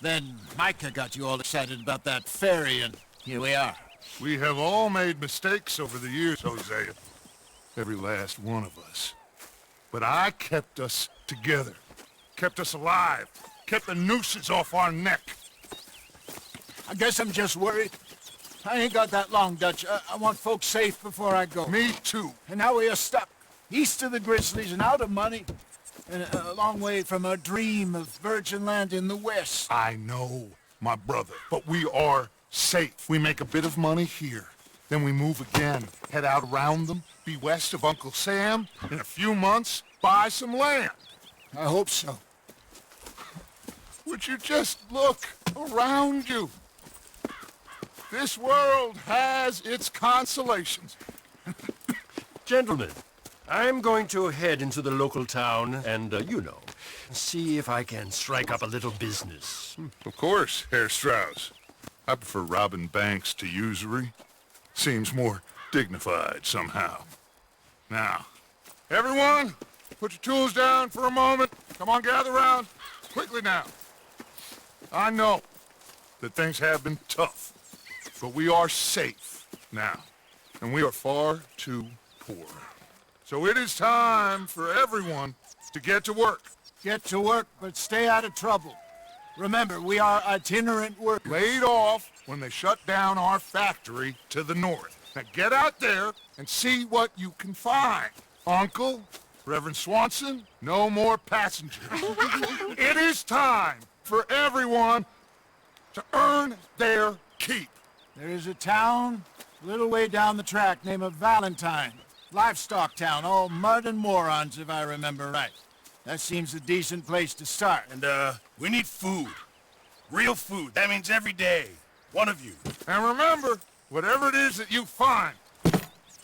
Then Micah got you all excited about that ferry, and here we are. We have all made mistakes over the years, Hosea. Every last one of us. But I kept us together. Kept us alive. Kept the nooses off our neck. I guess I'm just worried. I ain't got that long, Dutch. I want folks safe before I go. Me too. And now we are stuck. East of the Grizzlies and out of money. And a long way from our dream of virgin land in the west. I know, my brother. But we are safe. We make a bit of money here. Then we move again. Head out around them. Be west of Uncle Sam. In a few months, buy some land. I hope so. Would you just look around you? This world has its consolations. Gentlemen, I'm going to head into the local town and, see if I can strike up a little business. Of course, Herr Strauss. I prefer robbing banks to usury. Seems more dignified somehow. Now, everyone, put your tools down for a moment. Come on, gather round. Quickly now. I know that things have been tough, but we are safe now, and we are far too poor. So it is time for everyone to get to work. Get to work, but stay out of trouble. Remember, we are itinerant workers. Laid off when they shut down our factory to the north. Now get out there and see what you can find. Uncle, Reverend Swanson, no more passengers. It is time for everyone to earn their keep. There is a town a little way down the track named Valentine. Livestock town, all mud and morons, if I remember right. That seems a decent place to start. And, we need food. Real food. That means every day. One of you. And remember, whatever it is that you find,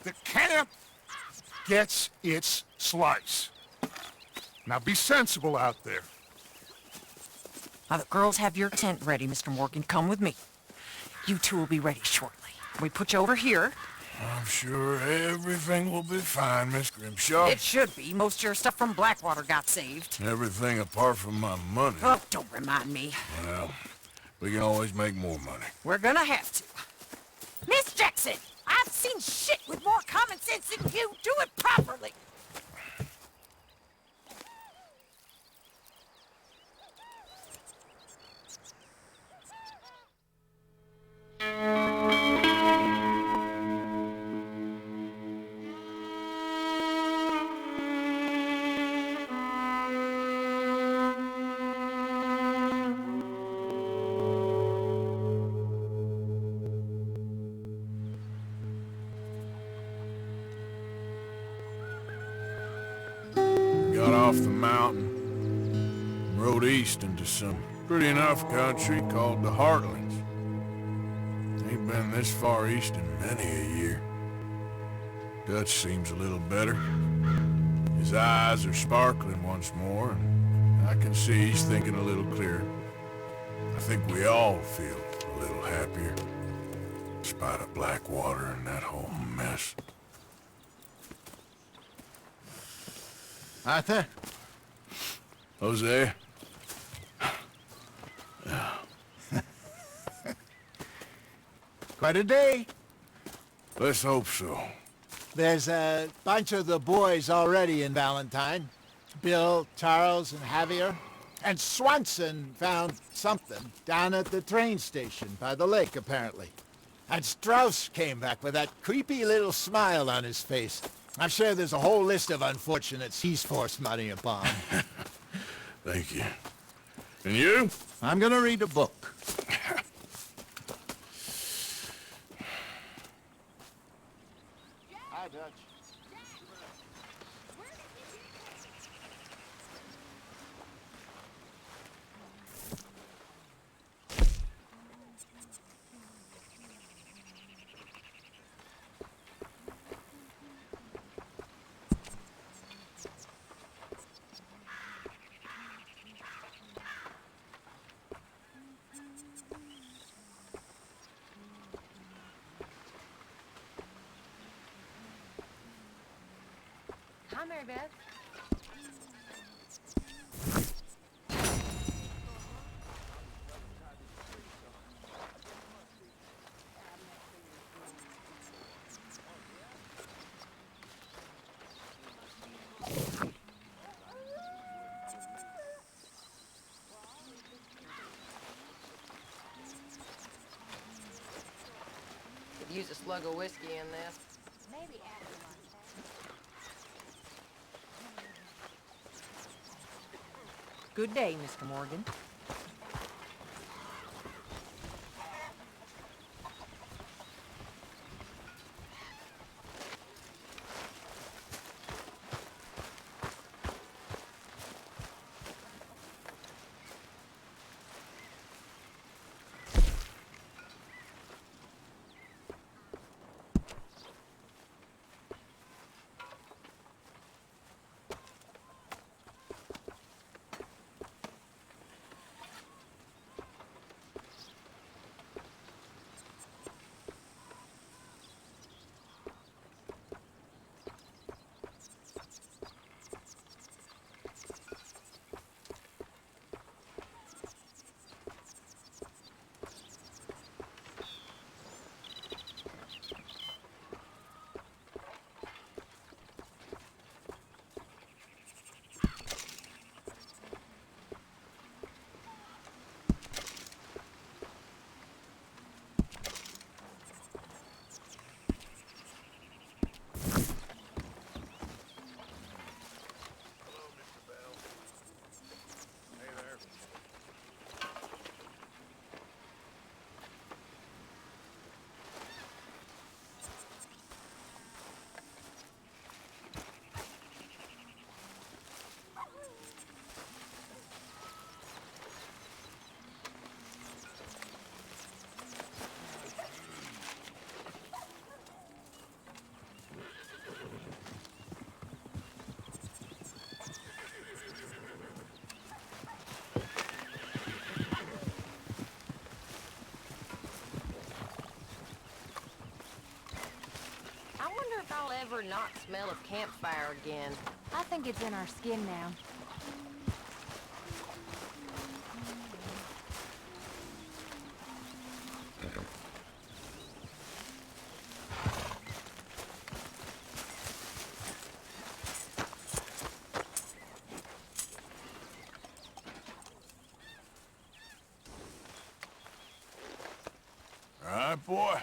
the camp gets its slice. Now be sensible out there. Now the girls have your tent ready, Mr. Morgan. Come with me. You two will be ready shortly. We put you over here. I'm sure everything will be fine, Miss Grimshaw. It should be. Most of your stuff from Blackwater got saved. Everything apart from my money. Oh, don't remind me. Well, we can always make more money. We're gonna have to. Miss Jackson, I've seen shit with more common sense than you. Do it properly. Got off the mountain, rode east into some pretty enough country called the Heartlands. Ain't been this far east in many a year. Dutch seems a little better. His eyes are sparkling once more, and I can see he's thinking a little clearer. I think we all feel a little happier, in spite of Blackwater and that whole mess. Arthur? Jose? Quite a day. Let's hope so. There's a bunch of the boys already in Valentine. Bill, Charles, and Javier. And Swanson found something down at the train station by the lake, apparently. And Strauss came back with that creepy little smile on his face. I'm sure there's a whole list of unfortunates he's forced money upon. Thank you. And you? I'm gonna read a book. Hi, Dutch. Hi, Mary Beth. Could use a slug of whiskey in this. Maybe after lunch. Good day, Mr. Morgan. I'll ever not smell of campfire again. I think it's in our skin now. All right, boy.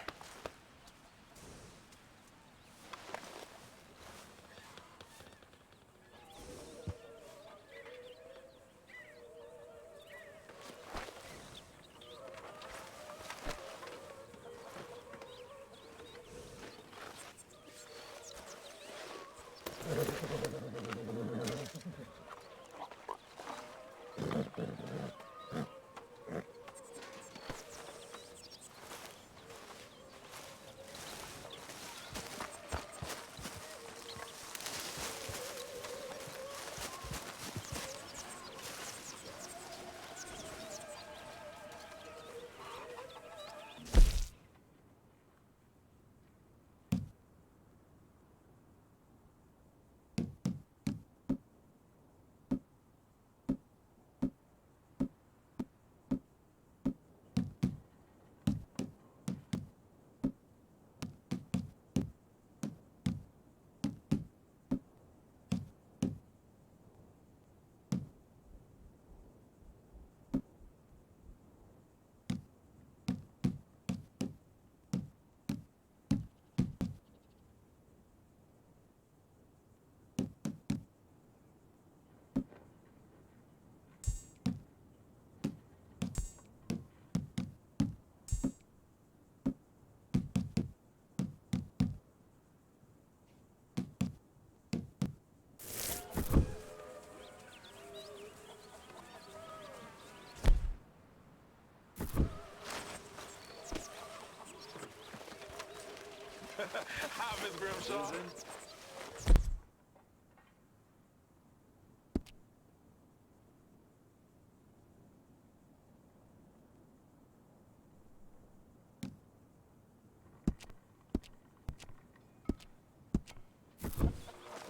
Hi, Miss Grimshaw.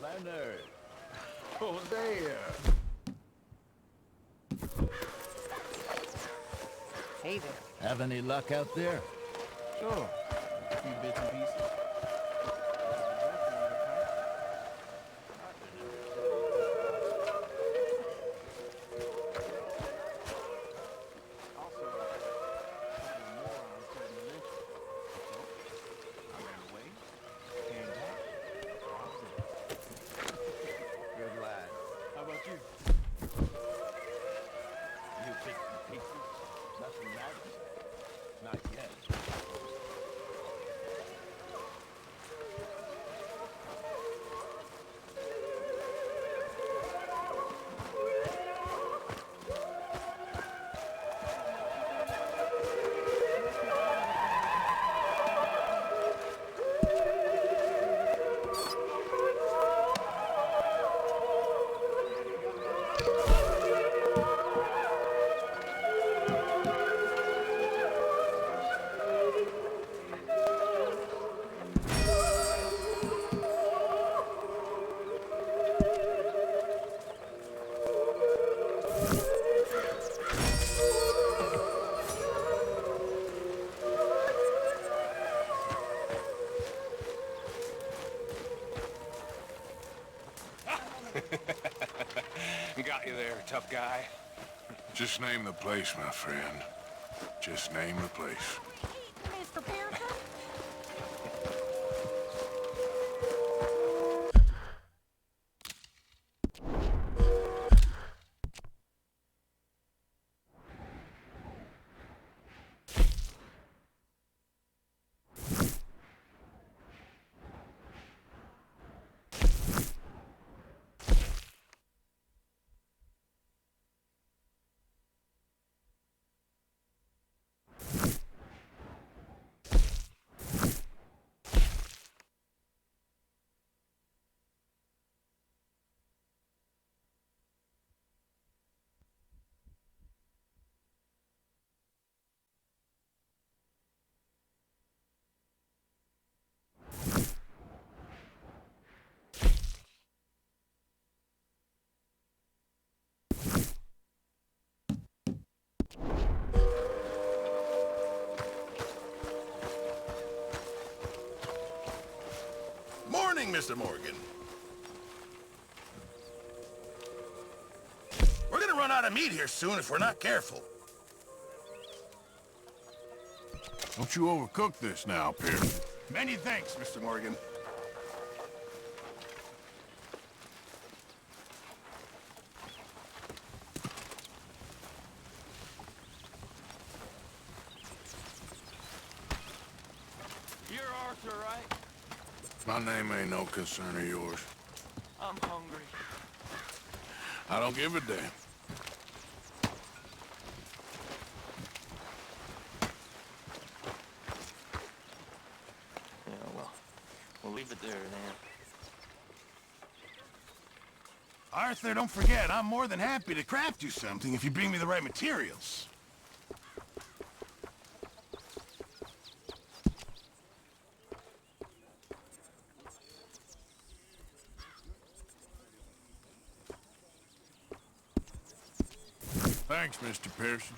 Leonard. Hosea. Hey there. Have any luck out there? Sure. A few bits and pieces. Good lad. How about you? You bits and pieces? Nothing matters? Not yet. Got you there, tough guy. Just name the place, my friend. Just name the place. Mr. Pearson? Morning, Mr. Morgan. We're gonna run out of meat here soon if we're not careful. Don't you overcook this now, Pearson. Many thanks, Mr. Morgan. You're Arthur, right? My name ain't no concern of yours. I'm hungry. I don't give a damn. Yeah, well, we'll leave it there then. Arthur, don't forget, I'm more than happy to craft you something if you bring me the right materials. Thanks, Mr. Pearson.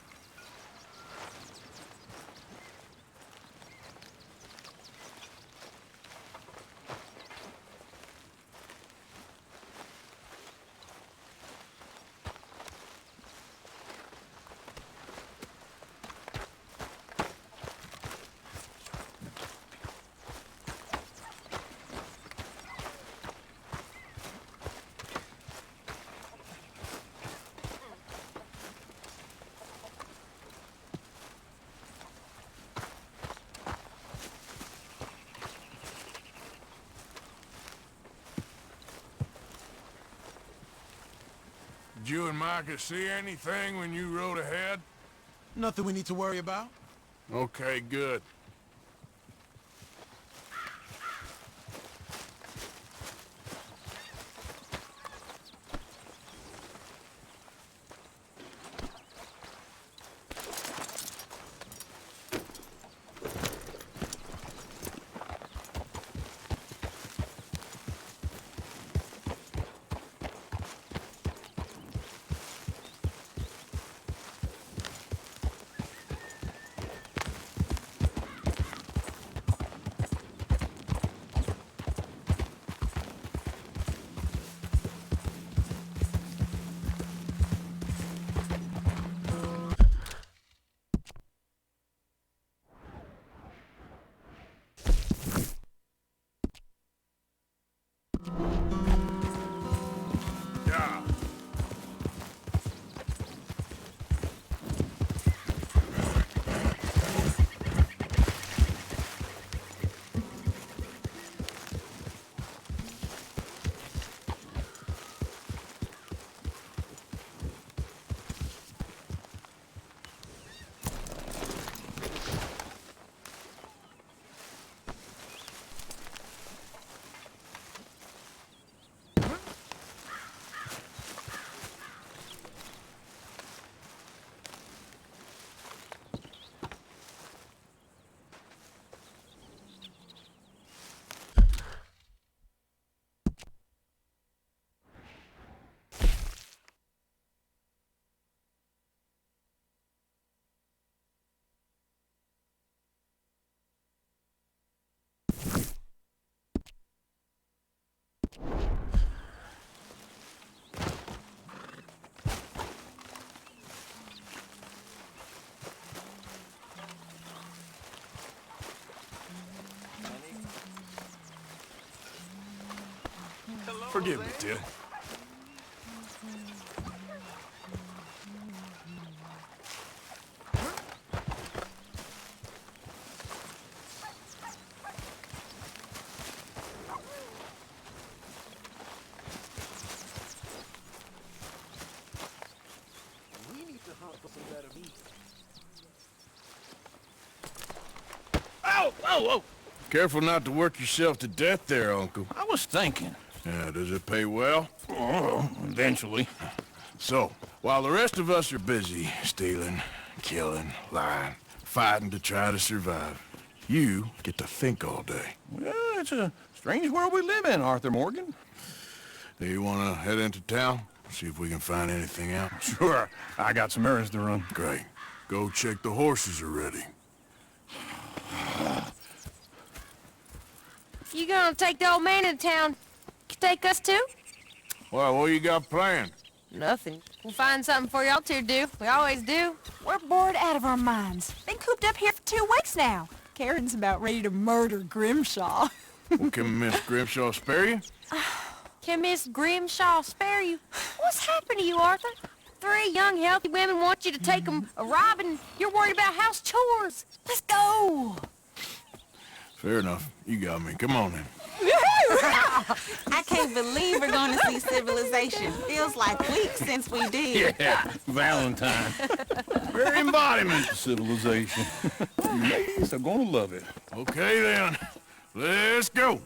Did you and Micah see anything when you rode ahead? Nothing we need to worry about. Okay, good. Forgive me, Till. Whoa, whoa! Careful not to work yourself to death there, Uncle. I was thinking. Yeah, does it pay well? Oh, eventually. So, while the rest of us are busy stealing, killing, lying, fighting to try to survive, you get to think all day. Well, it's a strange world we live in, Arthur Morgan. Do you want to head into town? See if we can find anything out? Sure. I got some errands to run. Great. Go check the horses are ready. You gonna take the old man into town? Take us too? Well, what you got planned? Nothing. We'll find something for y'all to do. We always do. We're bored out of our minds. Been cooped up here for 2 weeks now. Karen's about ready to murder Grimshaw. Well, can Miss Grimshaw spare you? Can Miss Grimshaw spare you? What's happened to you, Arthur? 3 young, healthy women want you to take them a robbing. You're worried about house chores. Let's go. Fair enough. You got me. Come on then. I can't believe we're going to see civilization. Feels like weeks since we did. Yeah, Valentine. Very embodiment of civilization. Ladies are gonna love it. Okay then. Let's go.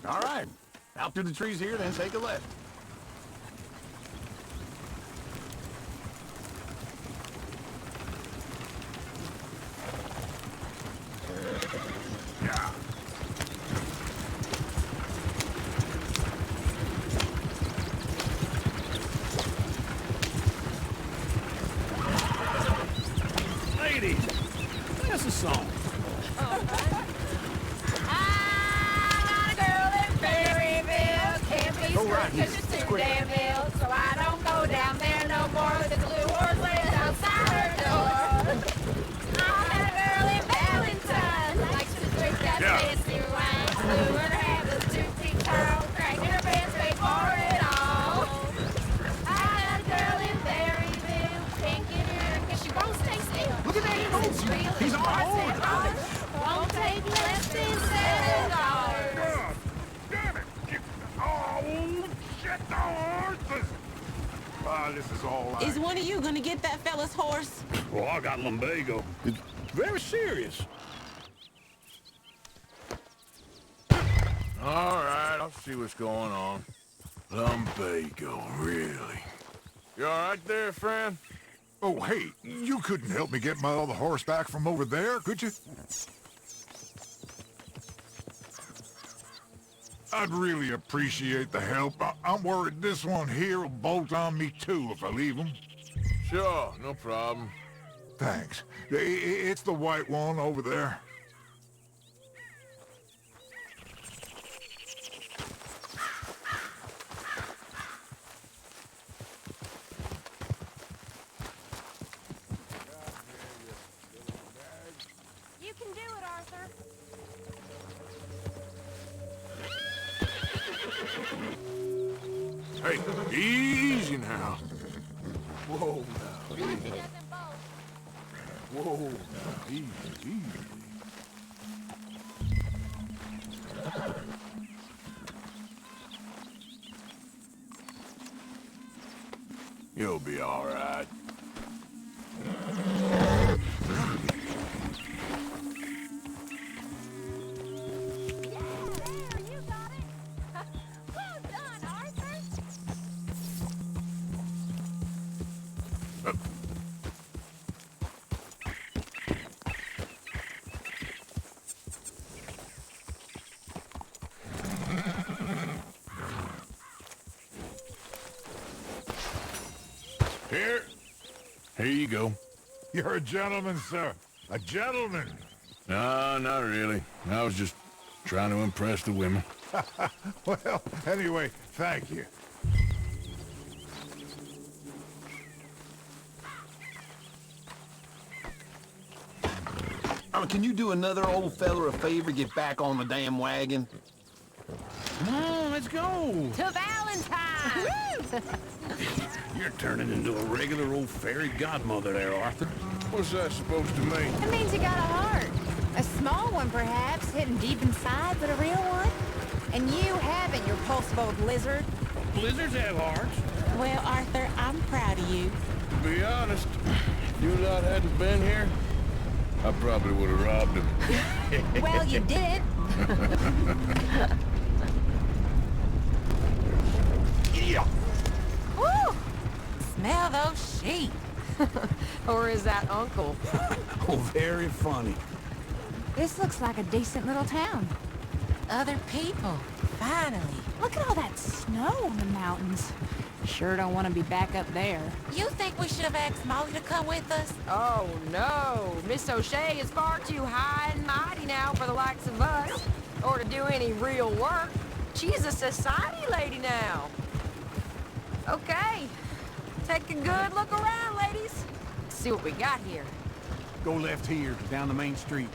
All right. Out through the trees here, then take a left. Ladies, that's a song. Go right here. Damn ill, so I don't go down there no more with the blue horse laid outside her door. I had a girl in Valentine, likes to drink that fancy wine. Blew her hair was 2 feet tall, cranking her pants paid for it all. I had a girl in Berryville, can't get her cause she won't stay still. Look at that coach. He's on hold. Won't take less than $7. God damn it! Oh, shit, the horses! Ah, this is all right. Is one of you going to get that fella's horse? Well, I got lumbago. It's very serious. All right, I'll see what's going on. Lumbago, really? You all right there, friend? Oh, hey, you couldn't help me get my other horse back from over there, could you? I'd really appreciate the help. I'm worried this one here will bolt on me too if I leave him. Sure, no problem. Thanks. It's the white one over there. You can do it, Arthur. Hey, easy now. Whoa, now, easy. Whoa, now, easy, easy. You'll be all right. Here you go. You're a gentleman, sir. A gentleman. No, not really. I was just trying to impress the women. Well, anyway, thank you. Can you do another old fella a favor? Get back on the damn wagon? Come on, let's go. To Valentine's! You're turning into a regular old fairy godmother there, Arthur. What's that supposed to mean? It means you got a heart. A small one, perhaps, hidden deep inside, but a real one. And you haven't, you repulsive old lizard. Blizzards have hearts. Well, Arthur, I'm proud of you. To be honest, if you lot hadn't been here, I probably would have robbed him. Well, you did. Yeah. Woo! Smell those sheep. Or is that Uncle? Oh, very funny. This looks like a decent little town. Other people, finally. Look at all that snow on the mountains. Sure don't want to be back up there. You think we should have asked Molly to come with us? Oh, no. Miss O'Shea is far too high and mighty now for the likes of us, or to do any real work. She's a society lady now. Okay. Take a good look around, ladies. See what we got here. Go left here, down the main street.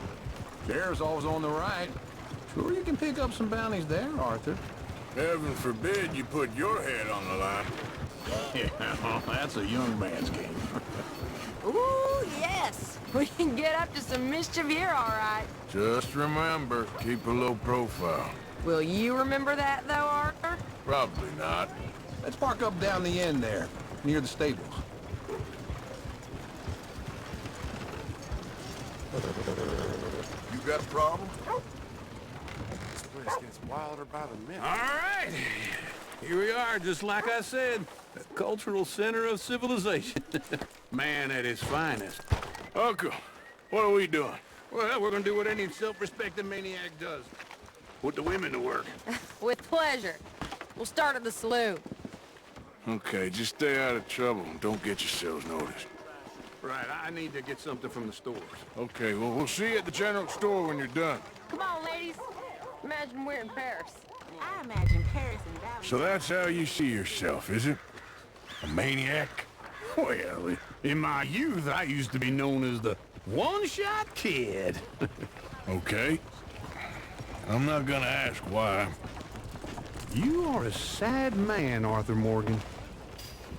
Sheriff's always on the right. Sure you can pick up some bounties there, Arthur. Heaven forbid you put your head on the line. Yeah, that's a young man's game. Ooh, yes. We can get up to some mischief here, all right. Just remember, keep a low profile. Will you remember that, though, Arthur? Probably not. Let's park up down the end there, near the stables. You got a problem? This place gets wilder by the minute. All right. Here we are, just like I said. The cultural center of civilization. Man at his finest. Uncle, what are we doing? Well, we're gonna do what any self-respecting maniac does. Put the women to work. With pleasure. We'll start at the saloon. Okay, just stay out of trouble and don't get yourselves noticed. Right, I need to get something from the stores. Okay, well, we'll see you at the general store when you're done. Come on, ladies. Imagine we're in Paris. I imagine Paris and Dallas. So that's how you see yourself, is it? A maniac? Well, in my youth, I used to be known as the one-shot kid. Okay. I'm not gonna ask why. You are a sad man, Arthur Morgan.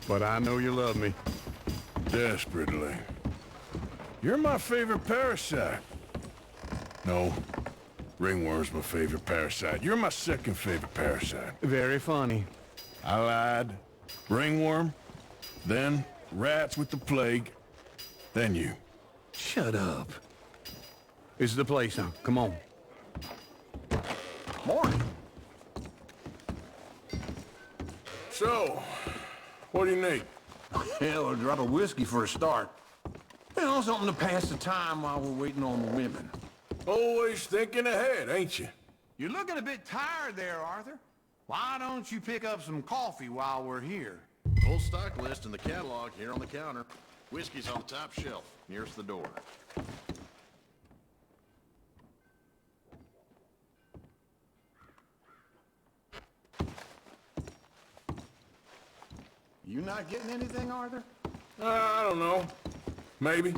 But I know you love me. Desperately. You're my favorite parasite. No. Ringworm's my favorite parasite. You're my second favorite parasite. Very funny. I lied. Ringworm, then rats with the plague, then you. Shut up. This is the place now. Come on. Morning. So, what do you need? Hell, a drop of whiskey for a start. You know, something to pass the time while we're waiting on the women. Always thinking ahead, ain't you? You're looking a bit tired there, Arthur. Why don't you pick up some coffee while we're here? Full stock list in the catalog here on the counter. Whiskey's on the top shelf, nearest the door. You not getting anything, Arthur? I don't know. Maybe.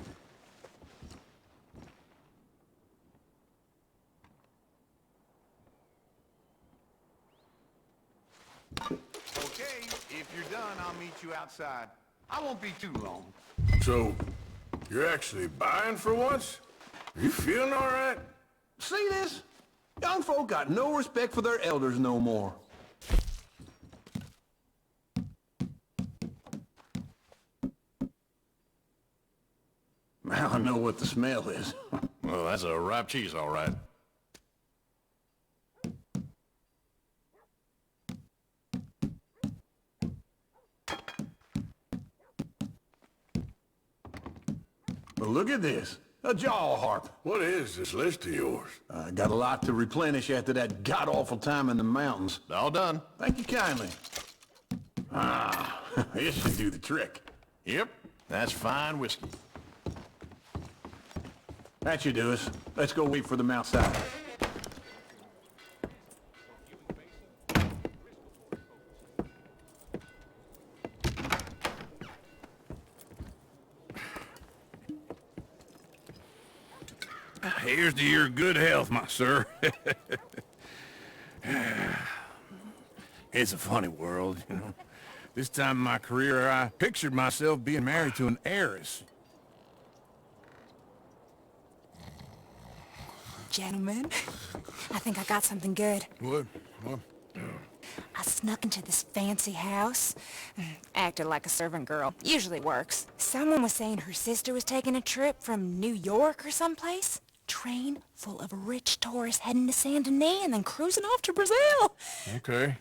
Okay, if you're done, I'll meet you outside. I won't be too long. So, you're actually buying for once? Are you feeling all right? See this? Young folk got no respect for their elders no more. Now I know what the smell is. Well, that's a ripe cheese, all right. But look at this. A jaw harp. What is this list of yours? I got a lot to replenish after that god-awful time in the mountains. All done. Thank you kindly. Ah, this should do the trick. Yep, that's fine whiskey. That should do us. Let's go wait for them outside. Here's to your good health, my sir. It's a funny world, you know. This time in my career, I pictured myself being married to an heiress. Gentlemen, I think I got something good. What? I snuck into this fancy house. Acted like a servant girl. Usually works. Someone was saying her sister was taking a trip from New York or someplace. Train full of rich tourists heading to Saint Denis and then cruising off to Brazil. Okay.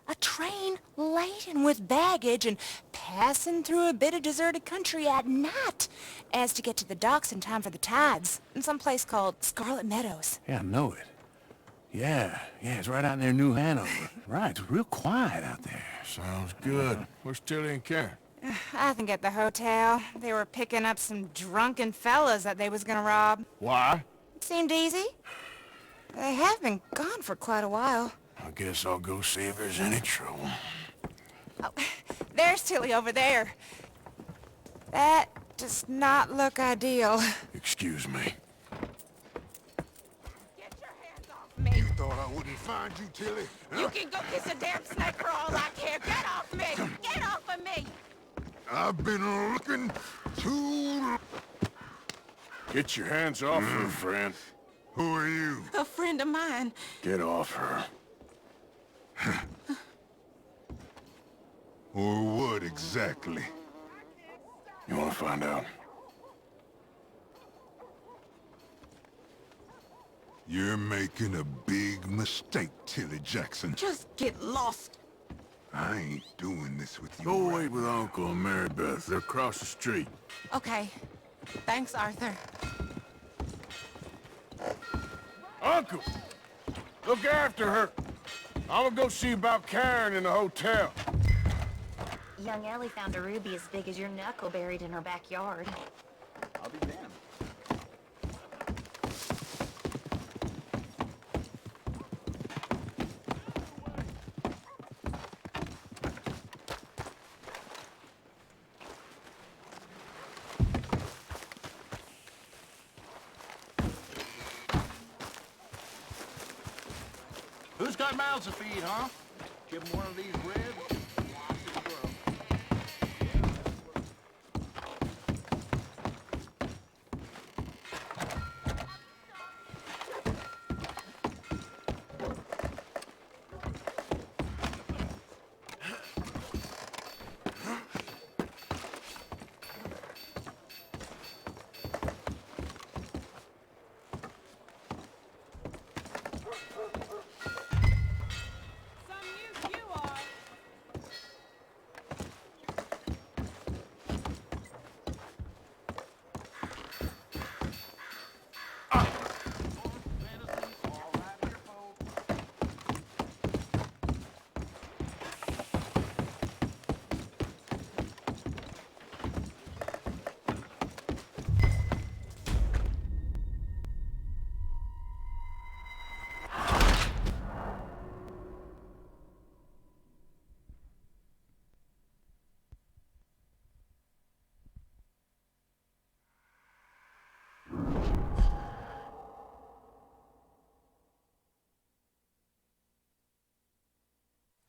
A train laden with baggage and passing through a bit of deserted country at night as to get to the docks in time for the tides in some place called Scarlet Meadows. Yeah, I know it. Yeah, it's right out near New Hanover. Right, it's real quiet out there. Sounds good. Where's Tilly and Karen? I think at the hotel. They were picking up some drunken fellas that they was gonna rob. Why? It seemed easy. They have been gone for quite a while. I guess I'll go see if there's any trouble. Oh, there's Tilly over there. That does not look ideal. Excuse me. Me. You thought I wouldn't find you, Tilly? You can go kiss a damn snake for all I care. Get off me! Get off of me! I've been looking too... Get your hands off her, friend. Who are you? A friend of mine. Get off her. Or what exactly? You want to find out? You're making a big mistake, Tilly Jackson. Just get lost. I ain't doing this with you. Go wait with Uncle and Mary Beth. They're across the street. Okay. Thanks, Arthur. Uncle! Look after her. I'm gonna go see about Karen in the hotel. Young Ellie found a ruby as big as your knuckle buried in her backyard. I'll be damned. Who's got mouths to feed, huh? Give them one of these ribs. Watch it grow.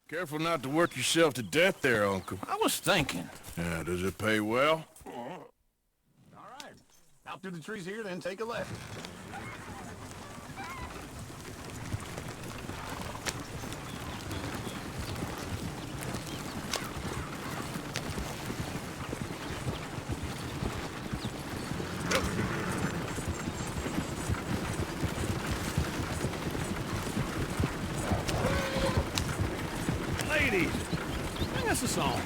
Careful not to work yourself to death there, Uncle. I was thinking. Yeah, does it pay well? All right. Out through the trees here, then take a left. Ladies, sing us a song.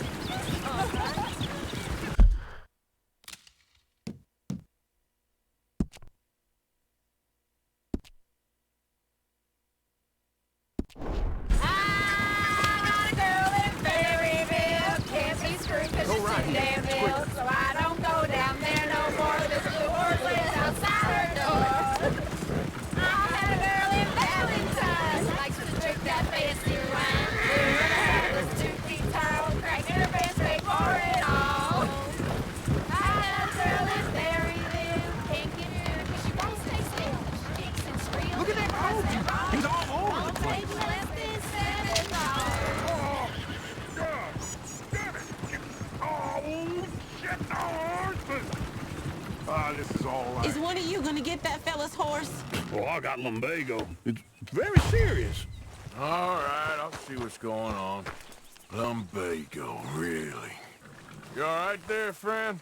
Look at that coach! He's all over the place! all right. Is one of you gonna get that fella's horse? Oh, I got lumbago. It's very serious. All right, I'll see what's going on. Lumbago, really? You all right there, friend?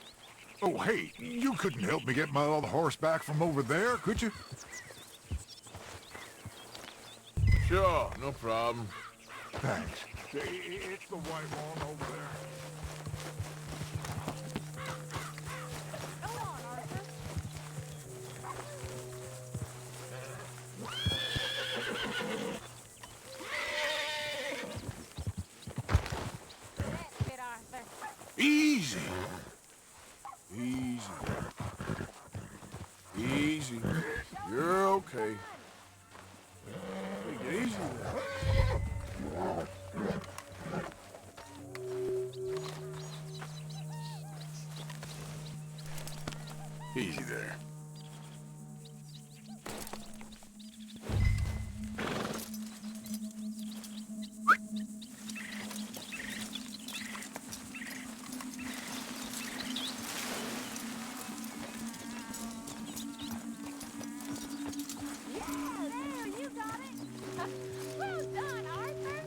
Oh, hey, you couldn't help me get my other horse back from over there, could you? Sure, no problem. Thanks. It's the white one over there. Easy. Easy. Easy. You're okay. Take it easy there. Easy there. Well done, Arthur.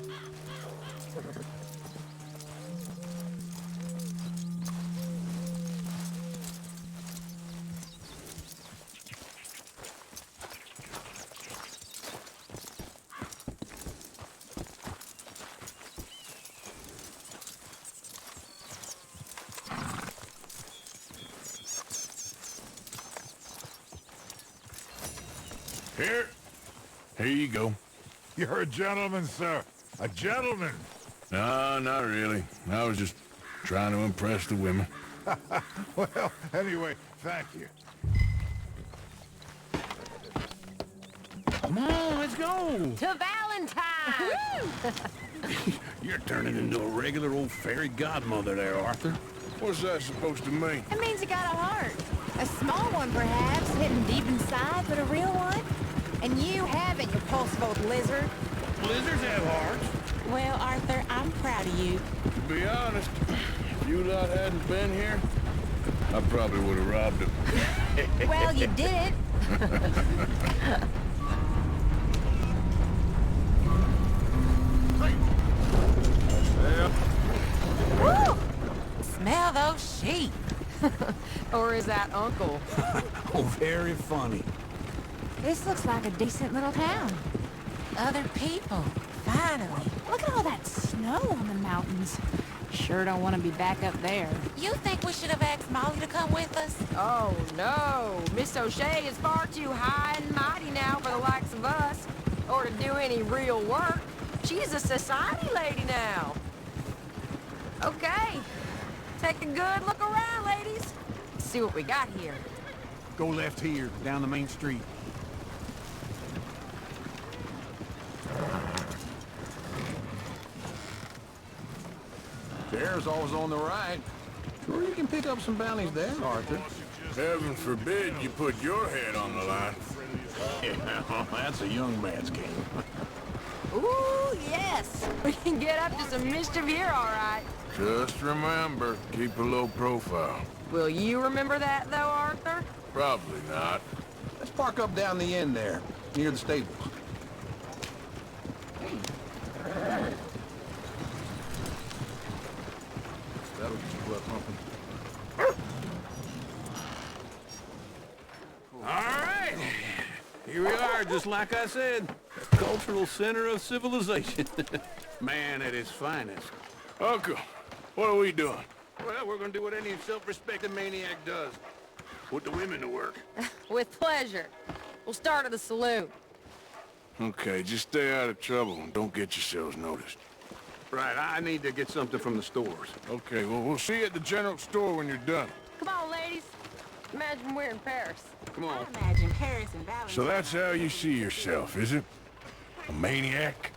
Here you go. You're a gentleman, sir. A gentleman. No, not really. I was just trying to impress the women. Well, anyway, thank you. Come on, let's go. To Valentine! You're turning into a regular old fairy godmother there, Arthur. What's that supposed to mean? It means you got a heart. A small one, perhaps, hidden deep inside, but a real one. And you haven't, you repulsive old lizard. Lizards have hearts. Well, Arthur, I'm proud of you. To be honest, if you lot hadn't been here, I probably would have robbed him. Well, you did it. Woo! Smell those sheep. Or is that Uncle? Oh, very funny. This looks like a decent little town. Other people, finally. Look at all that snow on the mountains. Sure don't want to be back up there. You think we should have asked Molly to come with us? Oh, no. Miss O'Shea is far too high and mighty now for the likes of us, or to do any real work. She's a society lady now. Okay. Take a good look around, ladies. See what we got here. Go left here, down the main street. There's always on the right. Sure you can pick up some bounties there, Arthur. Heaven forbid you put your head on the line. Yeah, that's a young man's game. Ooh, yes. We can get up to some mischief here, all right. Just remember, keep a low profile. Will you remember that, though, Arthur? Probably not. Let's park up down the end there, near the stables. That'll get your blood pumping. All right. Here we are, just like I said. The cultural center of civilization. Man at his finest. Uncle, what are we doing? Well, we're gonna do what any self-respecting maniac does. Put the women to work. With pleasure. We'll start at the saloon. Okay, just stay out of trouble and don't get yourselves noticed. Right, I need to get something from the stores. Okay, well, we'll see you at the general store when you're done. Come on, ladies. Imagine we're in Paris. Come on. I imagine Paris and Valentine. So that's how you see yourself, is it? A maniac?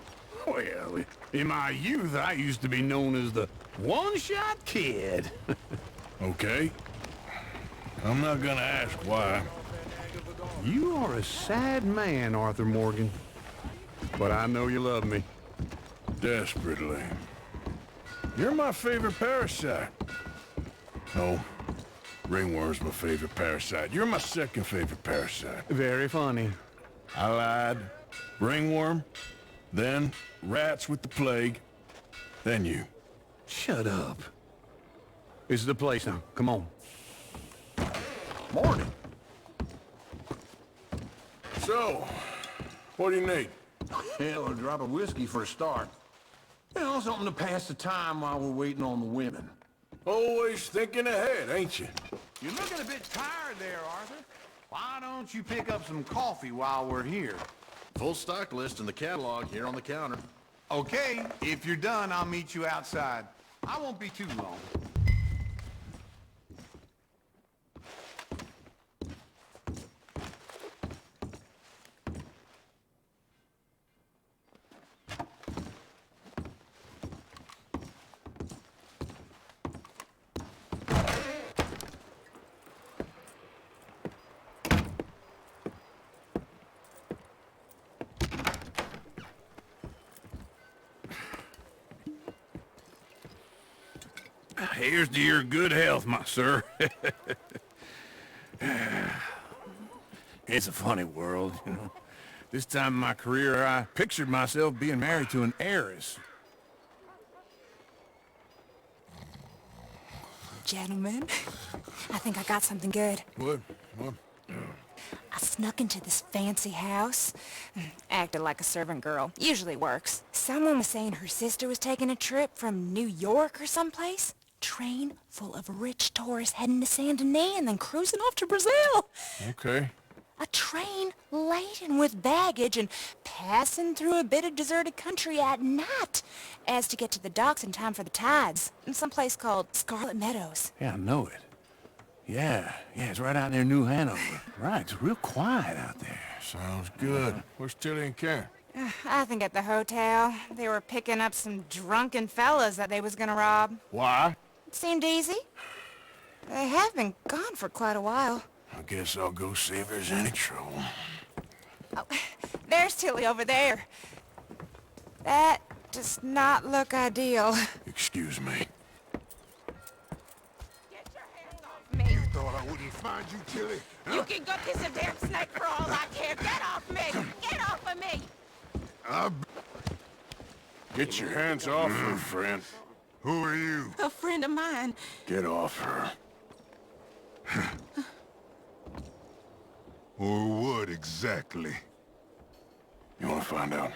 Well, in my youth, I used to be known as the one-shot kid. Okay. I'm not gonna ask why. You are a sad man, Arthur Morgan. But I know you love me. Desperately. You're my favorite parasite. No, Ringworm's my favorite parasite. You're my second favorite parasite. Very funny. I lied. Ringworm, then rats with the plague, then you. Shut up. This is the place now. Come on. Morning. So, what do you need? Hell, a drop of whiskey for a start. You know, something to pass the time while we're waiting on the women. Always thinking ahead, ain't you? You're looking a bit tired there, Arthur. Why don't you pick up some coffee while we're here? Full stock list in the catalog here on the counter. Okay, if you're done, I'll meet you outside. I won't be too long. Here's to your good health, my sir. It's a funny world, you know. This time in my career, I pictured myself being married to an heiress. Gentlemen, I think I got something good. What? I snuck into this fancy house, acted like a servant girl. Usually works. Someone was saying her sister was taking a trip from New York or someplace. Train full of rich tourists heading to Saint Denis and then cruising off to Brazil. Okay. A train laden with baggage and passing through a bit of deserted country at night as to get to the docks in time for the tides in some place called Scarlet Meadows. Yeah, I know it. Yeah, it's right out near New Hanover. Right, it's real quiet out there. Sounds good. Where's Tilly and Karen? I think at the hotel. They were picking up some drunken fellas that they was gonna rob. Why? It seemed easy. They have been gone for quite a while. I guess I'll go see if there's any trouble. Oh, there's Tilly over there. That does not look ideal. Excuse me. You thought I wouldn't find you, Tilly? Huh? You can go kiss a damn snake for all I care. Get off me! Get off of me! Get your hands off her, friend. Who are you? A friend of mine. Get off her. Or what exactly? You want to find out?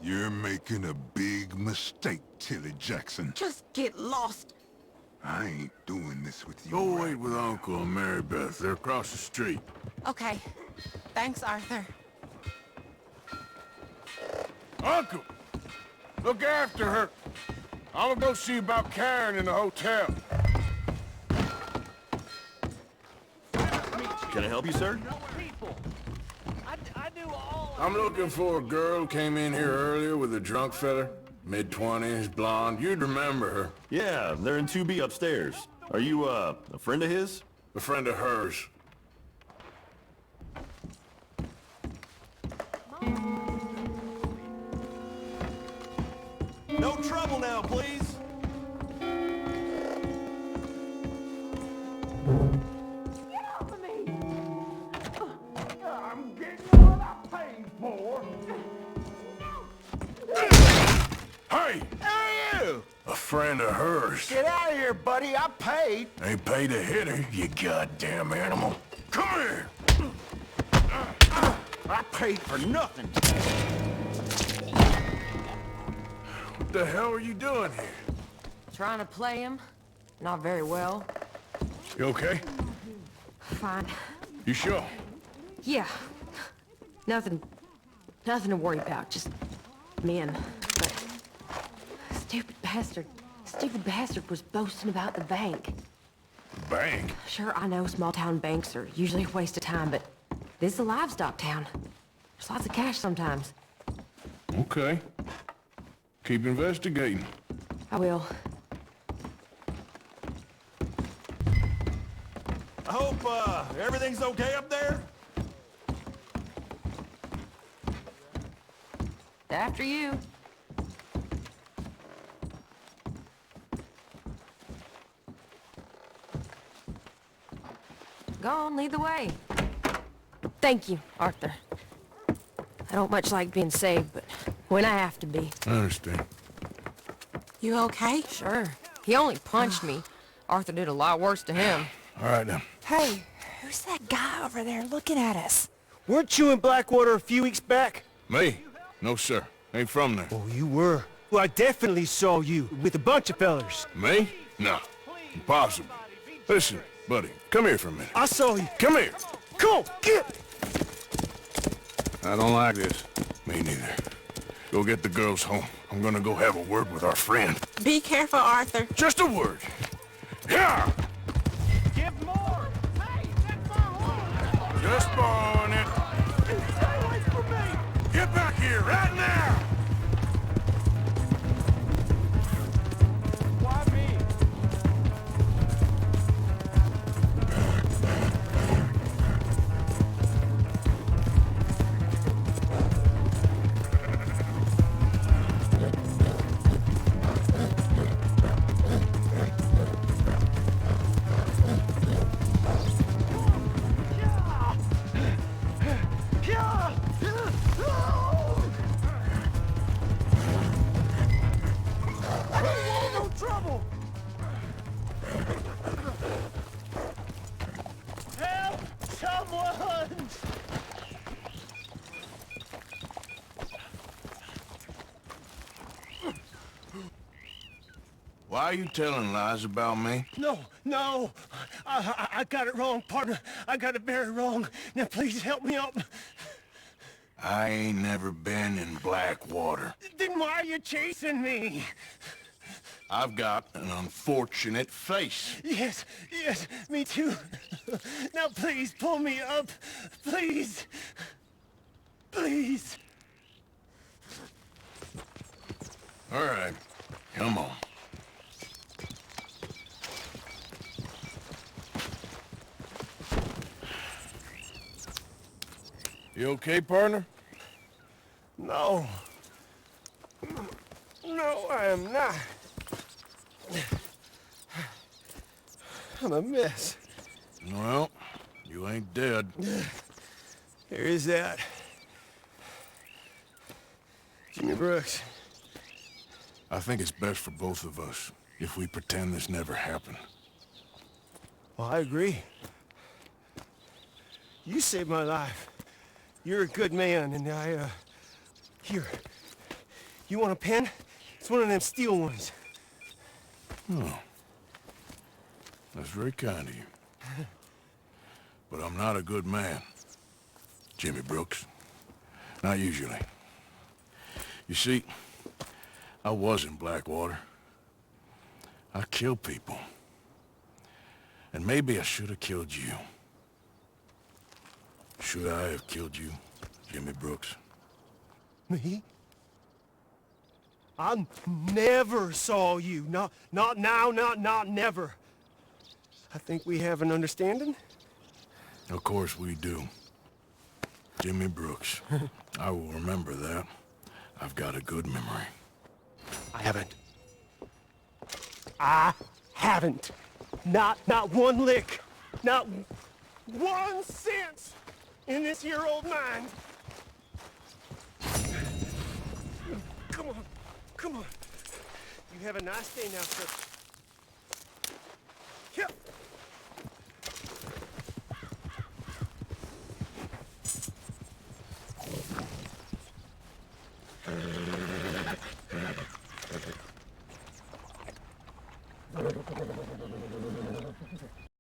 You're making a big mistake, Tilly Jackson. Just get lost. I ain't doing this with you. Go wait with Uncle and Mary Beth. They're across the street. Okay. Thanks, Arthur. Uncle! Look after her. I'm gonna go see about Karen in the hotel. Can I help you, sir? I'm looking for a girl who came in here earlier with a drunk fella. Mid-20s, blonde. You'd remember her. Yeah, they're in 2B upstairs. Are you, a friend of his? A friend of hers. No trouble now, please. Get off of me! I'm getting what I paid for. Hey! Hey, you! A friend of hers. Get out of here, buddy. I paid. Ain't paid to hit her, you goddamn animal. Come here! I paid for nothing. What the hell are you doing here? Trying to play him? Not very well. You okay? Fine. You sure? Yeah. Nothing to worry about. Just men. But stupid bastard was boasting about the bank. Bank? Sure, I know small town banks are usually a waste of time, but this is a livestock town. There's lots of cash sometimes. Okay. Keep investigating. I will. I hope, everything's okay up there? After you. Go on, lead the way. Thank you, Arthur. I don't much like being saved, but when I have to be. I understand. You okay? Sure. He only punched me. Arthur did a lot worse to him. All right, then. Hey, who's that guy over there looking at us? Weren't you in Blackwater a few weeks back? Me? No, sir. Ain't from there. Oh, you were. Well, I definitely saw you with a bunch of fellers. Me? No. Impossible. Listen, buddy, come here for a minute. I saw you. Come here. Come on, get! I don't like this. Me neither. Go get the girls home. I'm gonna go have a word with our friend. Be careful, Arthur. Just a word. Yeah! Give more! Hey, that's my horse! Just borrowing it. Stay away from me! Get back here, right now! Why me? No trouble! Help! Someone! Why are you telling lies about me? No! I got it wrong, partner. I got it very wrong. Now please help me up. I ain't never been in Blackwater. Then why are you chasing me? I've got an unfortunate face. Yes, me too. Now please pull me up. Please. Please. All right, come on. You okay, partner? No. No, I am not. I'm a mess. Well, you ain't dead. There is that. Jimmy Brooks. I think it's best for both of us if we pretend this never happened. Well, I agree. You saved my life. You're a good man, and here. You want a pen? It's one of them steel ones. Oh. That's very kind of you. But I'm not a good man, Jimmy Brooks. Not usually. You see, I was in Blackwater. I killed people. And maybe I should have killed you. Should I have killed you, Jimmy Brooks? Me? I never saw you. Not now, not never. I think we have an understanding. Of course we do. Jimmy Brooks. I will remember that. I've got a good memory. I haven't. Not one lick. Not 1 cent in this here old mind. Come on. You have a nice day now, sir. Yep.